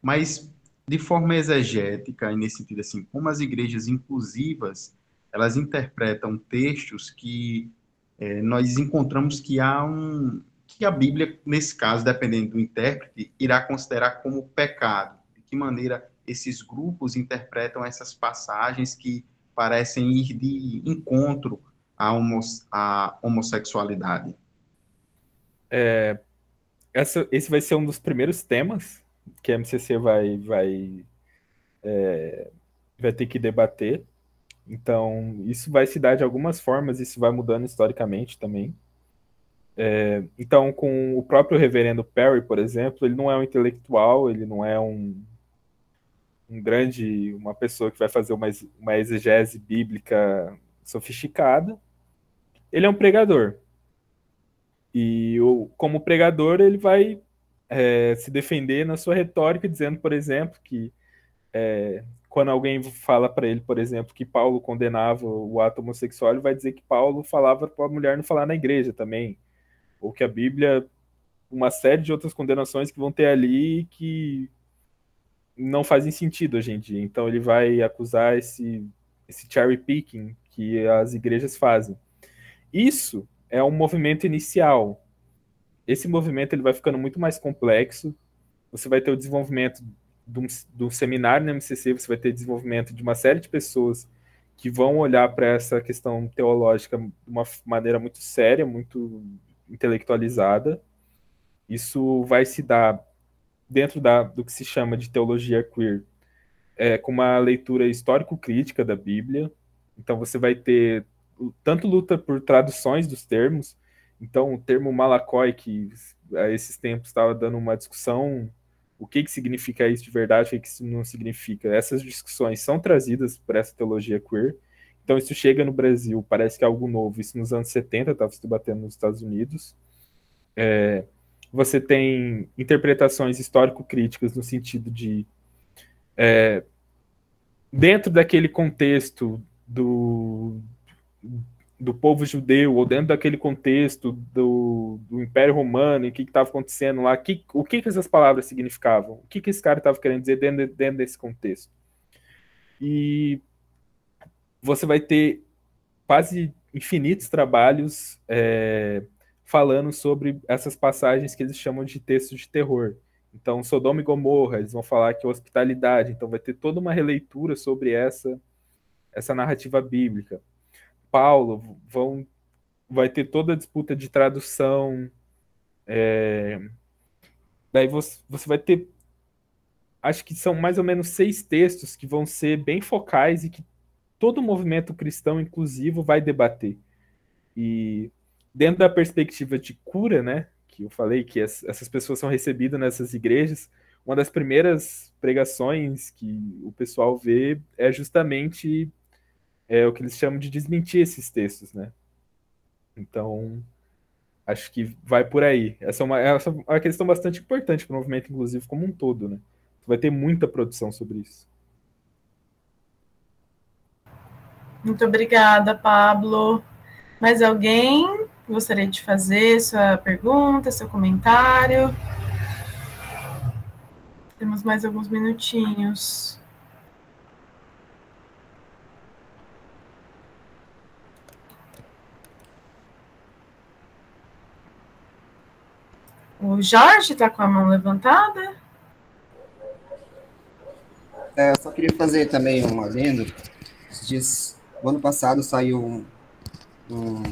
Mas, de forma exegética, e nesse sentido assim, como as igrejas inclusivas, elas interpretam textos que nós encontramos que que a Bíblia, nesse caso, dependendo do intérprete, irá considerar como pecado. De que maneira esses grupos interpretam essas passagens que parecem ir de encontro à homossexualidade? Esse vai ser um dos primeiros temas que a MCC vai ter que debater. Então, isso vai se dar de algumas formas, isso vai mudando historicamente também. Então, com o próprio reverendo Perry, por exemplo, ele não é um intelectual, ele não é uma pessoa que vai fazer uma exegese bíblica sofisticada. Ele é um pregador. E como pregador, ele vai se defender na sua retórica, dizendo, por exemplo, que quando alguém fala para ele, por exemplo, que Paulo condenava o ato homossexual, ele vai dizer que Paulo falava para a mulher não falar na igreja também. Ou que a Bíblia, uma série de outras condenações que vão ter ali que não fazem sentido hoje em dia. Então ele vai acusar esse cherry picking que as igrejas fazem. Isso é um movimento inicial. Esse movimento ele vai ficando muito mais complexo. Você vai ter o desenvolvimento do seminário na MCC, você vai ter desenvolvimento de uma série de pessoas que vão olhar para essa questão teológica de uma maneira muito séria, muito intelectualizada. Isso vai se dar dentro do que se chama de teologia queer, com uma leitura histórico-crítica da Bíblia. Então você vai ter tanto luta por traduções dos termos. Então o termo malakoi, que a esses tempos estava dando uma discussão, o que significa isso de verdade, o que isso não significa. Essas discussões são trazidas por essa teologia queer. Então isso chega no Brasil, parece que é algo novo. Isso nos anos 70 estava se debatendo nos Estados Unidos. Você tem interpretações histórico-críticas no sentido de, dentro daquele contexto do povo judeu, ou dentro daquele contexto do Império Romano, e o que estava acontecendo lá, o que essas palavras significavam, o que esse cara estava querendo dizer dentro desse contexto. E você vai ter quase infinitos trabalhos falando sobre essas passagens que eles chamam de textos de terror. Então, Sodoma e Gomorra, eles vão falar que é hospitalidade, então vai ter toda uma releitura sobre essa narrativa bíblica. Paulo, vai ter toda a disputa de tradução. Daí você vai ter, acho que são mais ou menos 6 textos que vão ser bem focais e que todo o movimento cristão inclusivo vai debater. E dentro da perspectiva de cura, né, que eu falei que essas pessoas são recebidas nessas igrejas, uma das primeiras pregações que o pessoal vê é justamente o que eles chamam de desmentir esses textos, né? Então, acho que vai por aí. Essa é uma questão bastante importante para o movimento inclusivo como um todo, né? Vai ter muita produção sobre isso. Muito obrigada, Pablo. Mais alguém gostaria de fazer sua pergunta, seu comentário? Temos mais alguns minutinhos. O Jorge está com a mão levantada? Eu só queria fazer também um adendo. O ano passado saiu um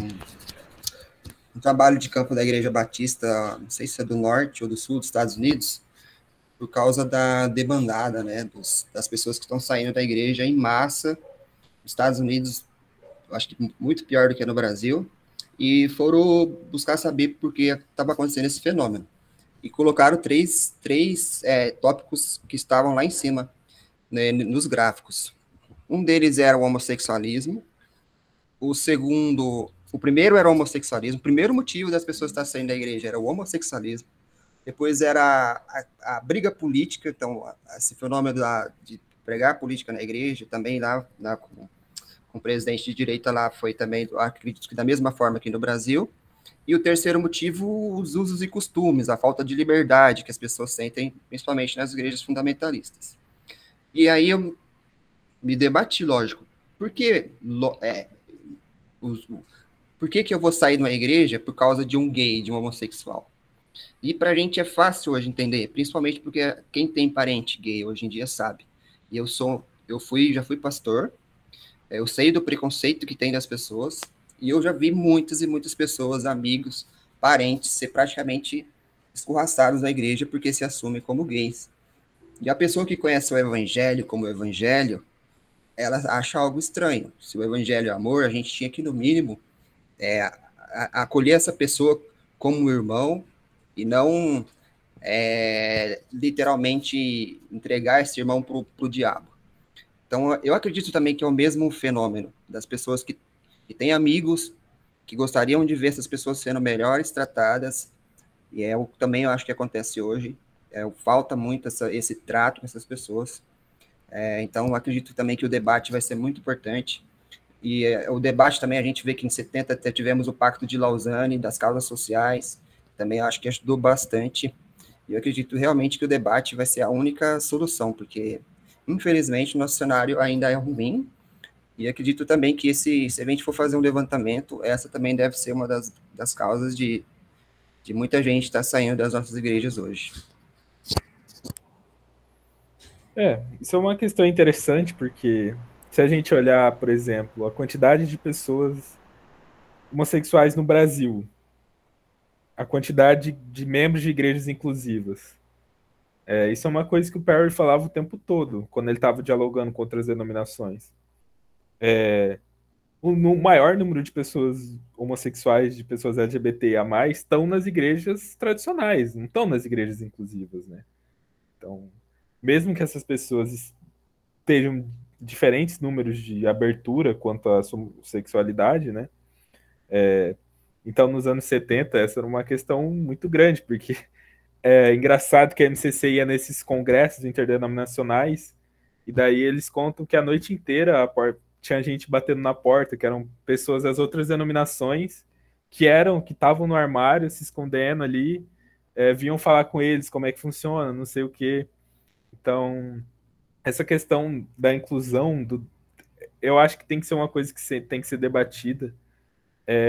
trabalho de campo da Igreja Batista, não sei se é do norte ou do sul dos Estados Unidos, por causa da debandada, né, das pessoas que estão saindo da igreja em massa, nos Estados Unidos, acho que muito pior do que no Brasil, e foram buscar saber por que estava acontecendo esse fenômeno. E colocaram três tópicos que estavam lá em cima, né, nos gráficos. Um deles era o homossexualismo, o primeiro era o homossexualismo, o primeiro motivo das pessoas estarem saindo da igreja era o homossexualismo, depois era a briga política, então esse fenômeno de pregar política na igreja, também lá com o presidente de direita lá foi também, acredito que da mesma forma aqui no Brasil. E o terceiro motivo, os usos e costumes, a falta de liberdade que as pessoas sentem, principalmente nas igrejas fundamentalistas. E aí eu me debati, lógico, por que eu vou sair de uma igreja por causa de um gay, de um homossexual? E para a gente é fácil hoje entender, principalmente porque quem tem parente gay hoje em dia sabe. E já fui pastor, eu sei do preconceito que tem das pessoas, e eu já vi muitas e muitas pessoas, amigos, parentes, ser praticamente escorraçados na igreja porque se assumem como gays. E a pessoa que conhece o evangelho como o evangelho, ela acha algo estranho. Se o evangelho é amor, a gente tinha que, no mínimo, acolher essa pessoa como um irmão e não literalmente entregar esse irmão para o diabo. Então, eu acredito também que é o mesmo fenômeno das pessoas que têm amigos que gostariam de ver essas pessoas sendo melhores tratadas, e também eu acho que acontece hoje, falta muito esse trato com essas pessoas. Então, eu acredito também que o debate vai ser muito importante, e o debate também, a gente vê que em 70 até tivemos o Pacto de Lausanne, das causas sociais, também acho que ajudou bastante, e eu acredito realmente que o debate vai ser a única solução, porque, infelizmente, nosso cenário ainda é ruim, e acredito também que se a gente for fazer um levantamento, essa também deve ser uma das causas de muita gente estar saindo das nossas igrejas hoje. Isso é uma questão interessante, porque se a gente olhar, por exemplo, a quantidade de pessoas homossexuais no Brasil, a quantidade de membros de igrejas inclusivas, isso é uma coisa que o Perry falava o tempo todo, quando ele estava dialogando com outras denominações. O maior número de pessoas homossexuais, de pessoas LGBTIA+, estão nas igrejas tradicionais, não estão nas igrejas inclusivas, né? Então, mesmo que essas pessoas tenham diferentes números de abertura quanto à sua sexualidade, né? Então, nos anos 70, essa era uma questão muito grande, porque é engraçado que a MCC ia nesses congressos interdenominacionais, e daí eles contam que a noite inteira tinha gente batendo na porta, que eram pessoas das outras denominações, que estavam no armário, se escondendo ali, vinham falar com eles como é que funciona, não sei o quê. Então, essa questão da inclusão, eu acho que tem que ser uma coisa que tem que ser debatida.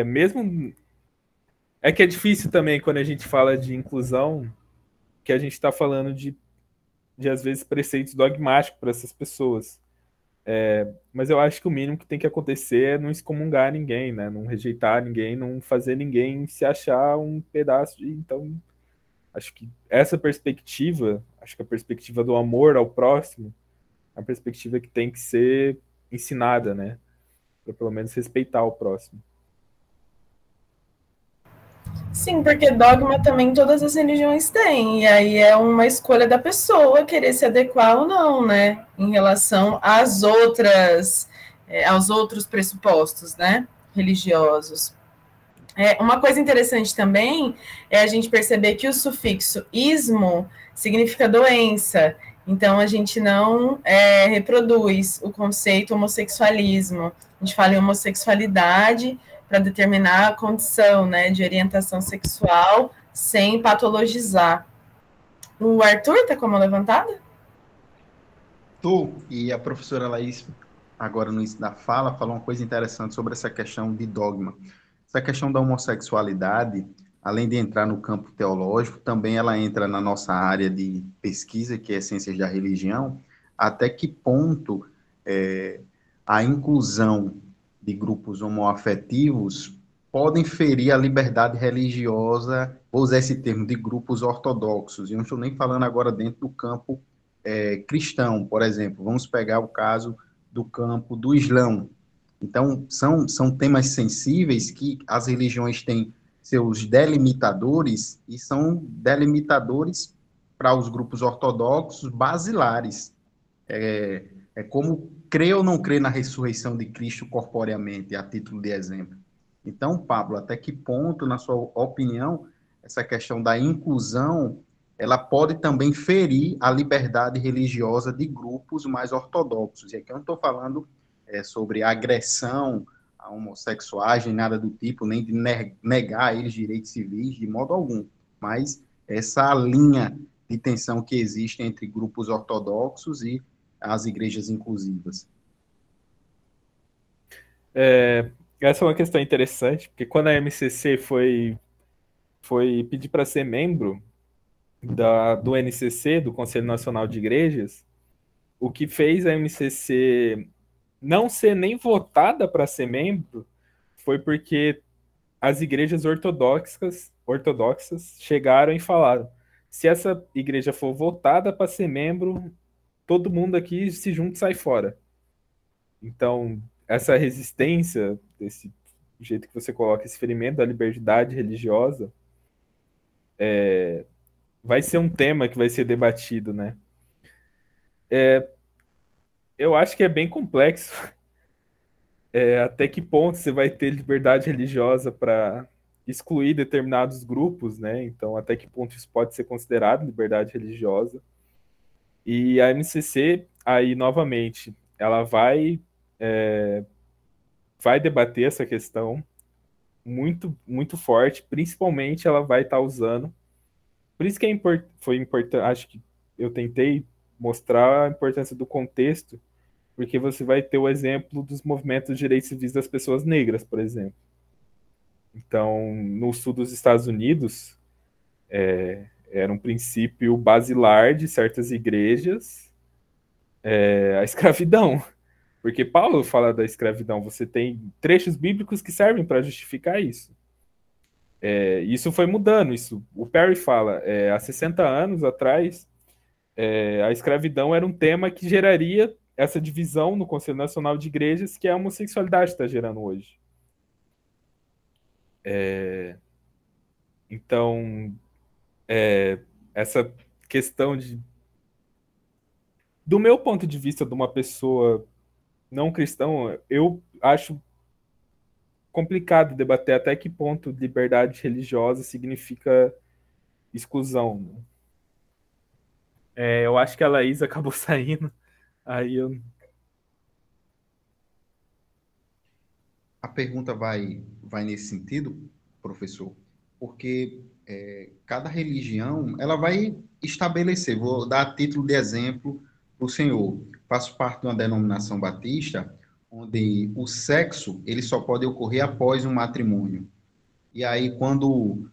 Mesmo... É que é difícil também, quando a gente fala de inclusão, que a gente está falando de, às vezes, preceitos dogmáticos para essas pessoas. Mas eu acho que o mínimo que tem que acontecer é não excomungar ninguém, né? Não rejeitar ninguém, não fazer ninguém se achar um pedaço de... Então, acho que essa perspectiva, acho que a perspectiva do amor ao próximo, é a perspectiva que tem que ser ensinada, né? Para pelo menos respeitar o próximo. Sim, porque dogma também todas as religiões têm, e aí é uma escolha da pessoa querer se adequar ou não, né, em relação às outras, aos outros pressupostos, né, religiosos. Uma coisa interessante também é a gente perceber que o sufixo ismo significa doença, então a gente não reproduz o conceito homossexualismo, a gente fala em homossexualidade para determinar a condição, né, de orientação sexual sem patologizar. O Arthur está com a mão levantada? E a professora Laís, agora no início da fala, falou uma coisa interessante sobre essa questão de dogma. Essa questão da homossexualidade, além de entrar no campo teológico, também ela entra na nossa área de pesquisa, que é Ciências da Religião, até que ponto a inclusão de grupos homoafetivos podem ferir a liberdade religiosa, vou usar esse termo, de grupos ortodoxos. E eu não estou nem falando agora dentro do campo cristão, por exemplo. Vamos pegar o caso do campo do Islã. Então, são temas sensíveis que as religiões têm seus delimitadores, e são delimitadores para os grupos ortodoxos basilares. É como crer ou não crer na ressurreição de Cristo corporeamente, a título de exemplo. Então, Pablo, até que ponto, na sua opinião, essa questão da inclusão, ela pode também ferir a liberdade religiosa de grupos mais ortodoxos? E aqui eu não estou falando sobre agressão a homossexuais, nem nada do tipo, nem de negar a eles direitos civis, de modo algum. Mas essa linha de tensão que existe entre grupos ortodoxos e as igrejas inclusivas. Essa é uma questão interessante, porque quando a MCC foi pedir para ser membro do NCC, do Conselho Nacional de Igrejas, o que fez a MCC não ser nem votada para ser membro foi porque as igrejas ortodoxas chegaram e falaram: se essa igreja for votada para ser membro, todo mundo aqui se junta e sai fora. Então, essa resistência, desse jeito que você coloca, esse ferimento da liberdade religiosa, vai ser um tema que vai ser debatido, né? Eu acho que é bem complexo. Até que ponto você vai ter liberdade religiosa para excluir determinados grupos, né? Então, até que ponto isso pode ser considerado liberdade religiosa? E a MCC, aí, novamente, ela vai debater essa questão muito, muito forte, principalmente ela vai estar usando. Por isso que foi importante, acho que eu tentei mostrar a importância do contexto, porque você vai ter o exemplo dos movimentos de direitos civis das pessoas negras, por exemplo. Então, no sul dos Estados Unidos, era um princípio basilar de certas igrejas a escravidão. Porque Paulo fala da escravidão, você tem trechos bíblicos que servem para justificar isso. Isso foi mudando, o Perry fala, há 60 anos atrás, a escravidão era um tema que geraria essa divisão no Conselho Nacional de Igrejas que a homossexualidade está gerando hoje. Então, essa questão do meu ponto de vista, de uma pessoa não cristão, eu acho complicado debater até que ponto liberdade religiosa significa exclusão. Eu acho que a Laís acabou saindo, aí eu... A pergunta vai nesse sentido, professor, porque cada religião, ela vai estabelecer, vou dar a título de exemplo para o senhor, faço parte de uma denominação batista, onde o sexo, ele só pode ocorrer após um matrimônio. E aí, quando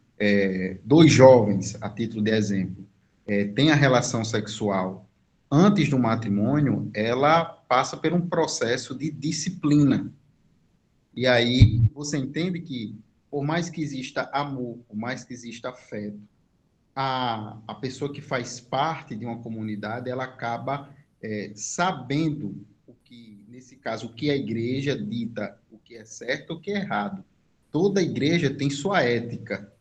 dois jovens, a título de exemplo, têm a relação sexual antes do matrimônio, ela passa por um processo de disciplina. E aí você entende que, por mais que exista amor, por mais que exista afeto, a pessoa que faz parte de uma comunidade, ela acaba sabendo o que, nesse caso, o que a igreja dita, o que é certo, o que é errado. Toda igreja tem sua ética.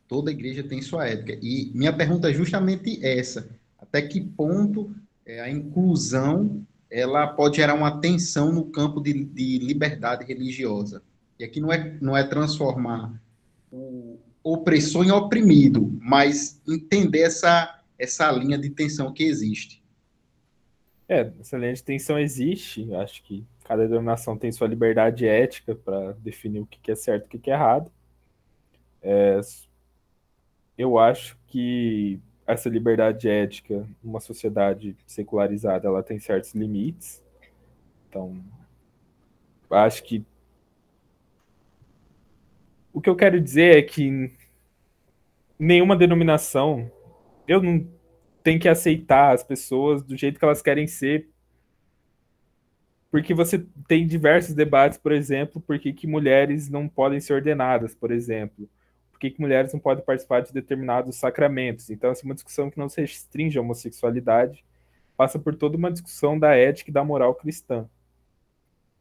Toda igreja tem sua ética. E minha pergunta é justamente essa: até que ponto a inclusão ela pode gerar uma tensão no campo de liberdade religiosa? E aqui não é transformar o opressor em oprimido, mas entender essa linha de tensão que existe. Essa linha de tensão existe. Acho que cada denominação tem sua liberdade ética para definir o que é certo e o que é errado. Eu acho que essa liberdade ética, numa sociedade secularizada, ela tem certos limites. Então, acho que o que eu quero dizer é que nenhuma denominação, eu não tenho que aceitar as pessoas do jeito que elas querem ser, porque você tem diversos debates, por exemplo, por que mulheres não podem ser ordenadas, por exemplo. Por que mulheres não podem participar de determinados sacramentos. Então, essa é uma discussão que não se restringe à homossexualidade, passa por toda uma discussão da ética e da moral cristã.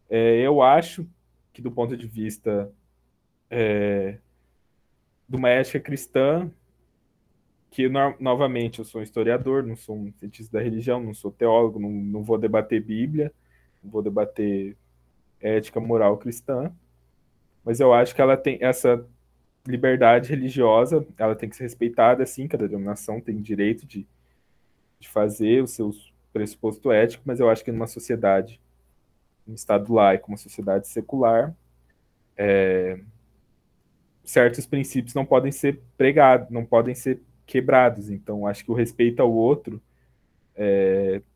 Eu acho que, do ponto de vista de uma ética cristã, que, novamente, eu sou um historiador, não sou um cientista da religião, não sou teólogo, não vou debater Bíblia, não vou debater ética moral cristã, mas eu acho que ela tem essa liberdade religiosa, ela tem que ser respeitada, assim, cada denominação tem direito de fazer os seus pressupostos éticos, mas eu acho que numa sociedade, um Estado laico, uma sociedade secular, certos princípios não podem ser pregados, não podem ser quebrados. Então, acho que o respeito ao outro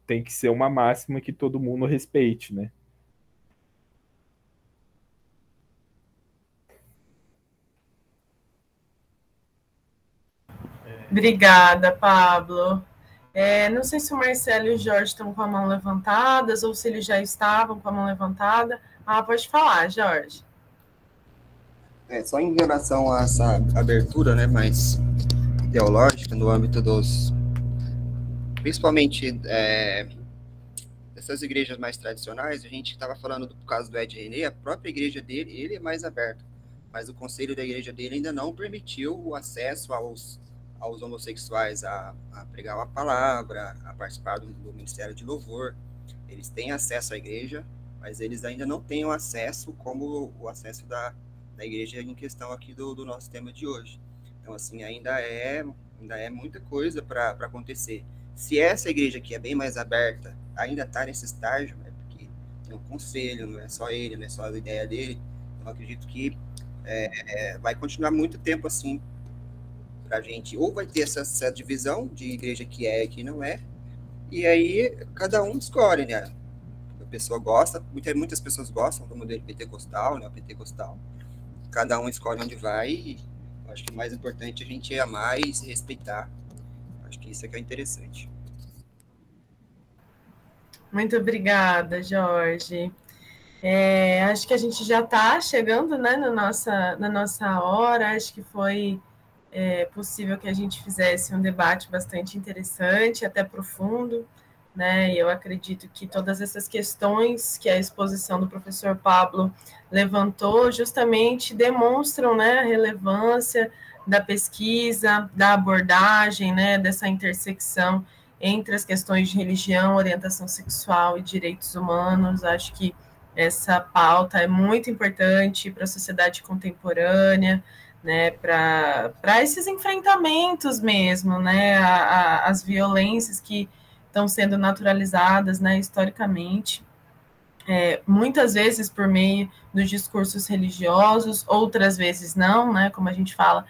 tem que ser uma máxima que todo mundo respeite, né? Obrigada, Pablo. Não sei se o Marcelo e o Jorge estão com a mão levantadas ou se eles já estavam com a mão levantada. Pode falar, Jorge. Só em relação a essa abertura, né, mais ideológica no âmbito dos, principalmente dessas igrejas mais tradicionais, a gente estava falando do caso do Ed René, a própria igreja dele, ele é mais aberto, mas o conselho da igreja dele ainda não permitiu o acesso aos homossexuais a pregar uma palavra, a participar do ministério de louvor. Eles têm acesso à igreja, mas eles ainda não têm o acesso como o acesso da igreja em questão aqui do nosso tema de hoje. Então, assim, ainda é muita coisa para acontecer. Se essa igreja aqui é bem mais aberta, ainda está nesse estágio, né, porque tem um conselho, não é só ele, não é só a ideia dele, então acredito que vai continuar muito tempo assim para a gente, ou vai ter essa divisão de igreja que é e que não é, e aí cada um escolhe, né? A pessoa gosta, muitas pessoas gostam do modelo pentecostal, né? O pentecostal, cada um escolhe onde vai, e eu acho que o mais importante é a gente amar e se respeitar. Acho que isso é que é interessante. Muito obrigada, Jorge. Acho que a gente já está chegando, né, na nossa hora. Acho que foi possível que a gente fizesse um debate bastante interessante, até profundo, né? E eu acredito que todas essas questões que a exposição do professor Pablo levantou justamente demonstram, né, a relevância da pesquisa, da abordagem, né, dessa intersecção entre as questões de religião, orientação sexual e direitos humanos. Acho que essa pauta é muito importante para a sociedade contemporânea, né, para esses enfrentamentos mesmo, né, as violências que estão sendo naturalizadas, né, historicamente, muitas vezes por meio dos discursos religiosos, outras vezes não, né, como a gente fala,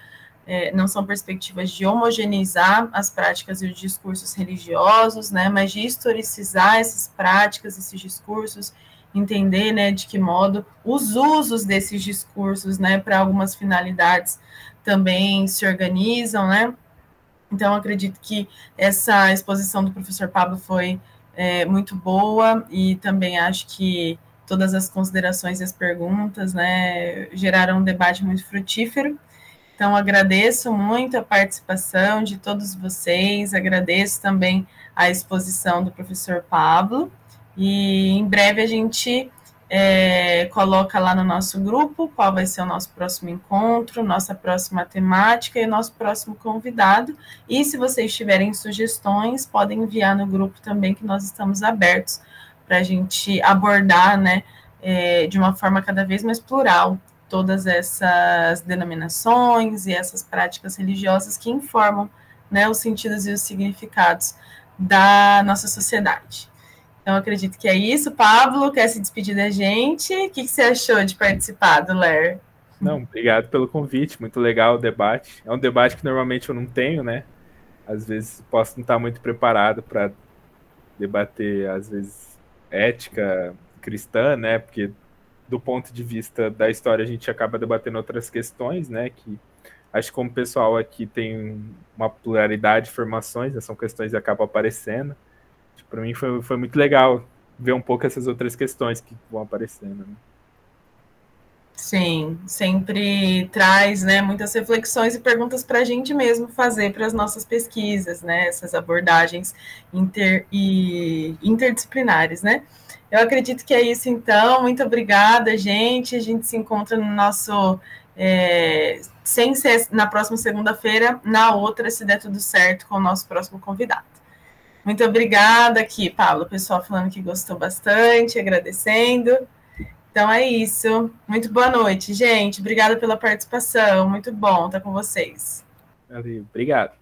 não são perspectivas de homogeneizar as práticas e os discursos religiosos, né, mas de historicizar essas práticas, esses discursos, entender, né, de que modo os usos desses discursos, né, para algumas finalidades também se organizam, né. Então, acredito que essa exposição do professor Pablo foi muito boa, e também acho que todas as considerações e as perguntas, né, geraram um debate muito frutífero. Então, agradeço muito a participação de todos vocês, agradeço também a exposição do professor Pablo, e em breve a gente coloca lá no nosso grupo qual vai ser o nosso próximo encontro, nossa próxima temática e nosso próximo convidado. E se vocês tiverem sugestões, podem enviar no grupo também, que nós estamos abertos para a gente abordar, né, de uma forma cada vez mais plural todas essas denominações e essas práticas religiosas que informam, né, os sentidos e os significados da nossa sociedade. Então, acredito que é isso. Pablo, quer se despedir da gente? O que você achou de participar do LER? Não, obrigado pelo convite, muito legal o debate. É um debate que normalmente eu não tenho, né? Às vezes posso não estar muito preparado para debater, às vezes, ética cristã, né? Porque do ponto de vista da história a gente acaba debatendo outras questões, né? Que acho que como o pessoal aqui tem uma pluralidade de formações, né, são questões que acabam aparecendo. Para mim foi muito legal ver um pouco essas outras questões que vão aparecendo, né? Sim, sempre traz, né, muitas reflexões e perguntas para a gente mesmo fazer para as nossas pesquisas, né, essas abordagens interdisciplinares, né. Eu acredito que é isso, então. Muito obrigada, gente. A gente se encontra no nosso, sem ser na próxima segunda-feira, na outra, se der tudo certo, com o nosso próximo convidado. Muito obrigada aqui, Pablo, o pessoal falando que gostou bastante, agradecendo. Então é isso. Muito boa noite, gente. Obrigada pela participação. Muito bom estar com vocês. Valeu, obrigado.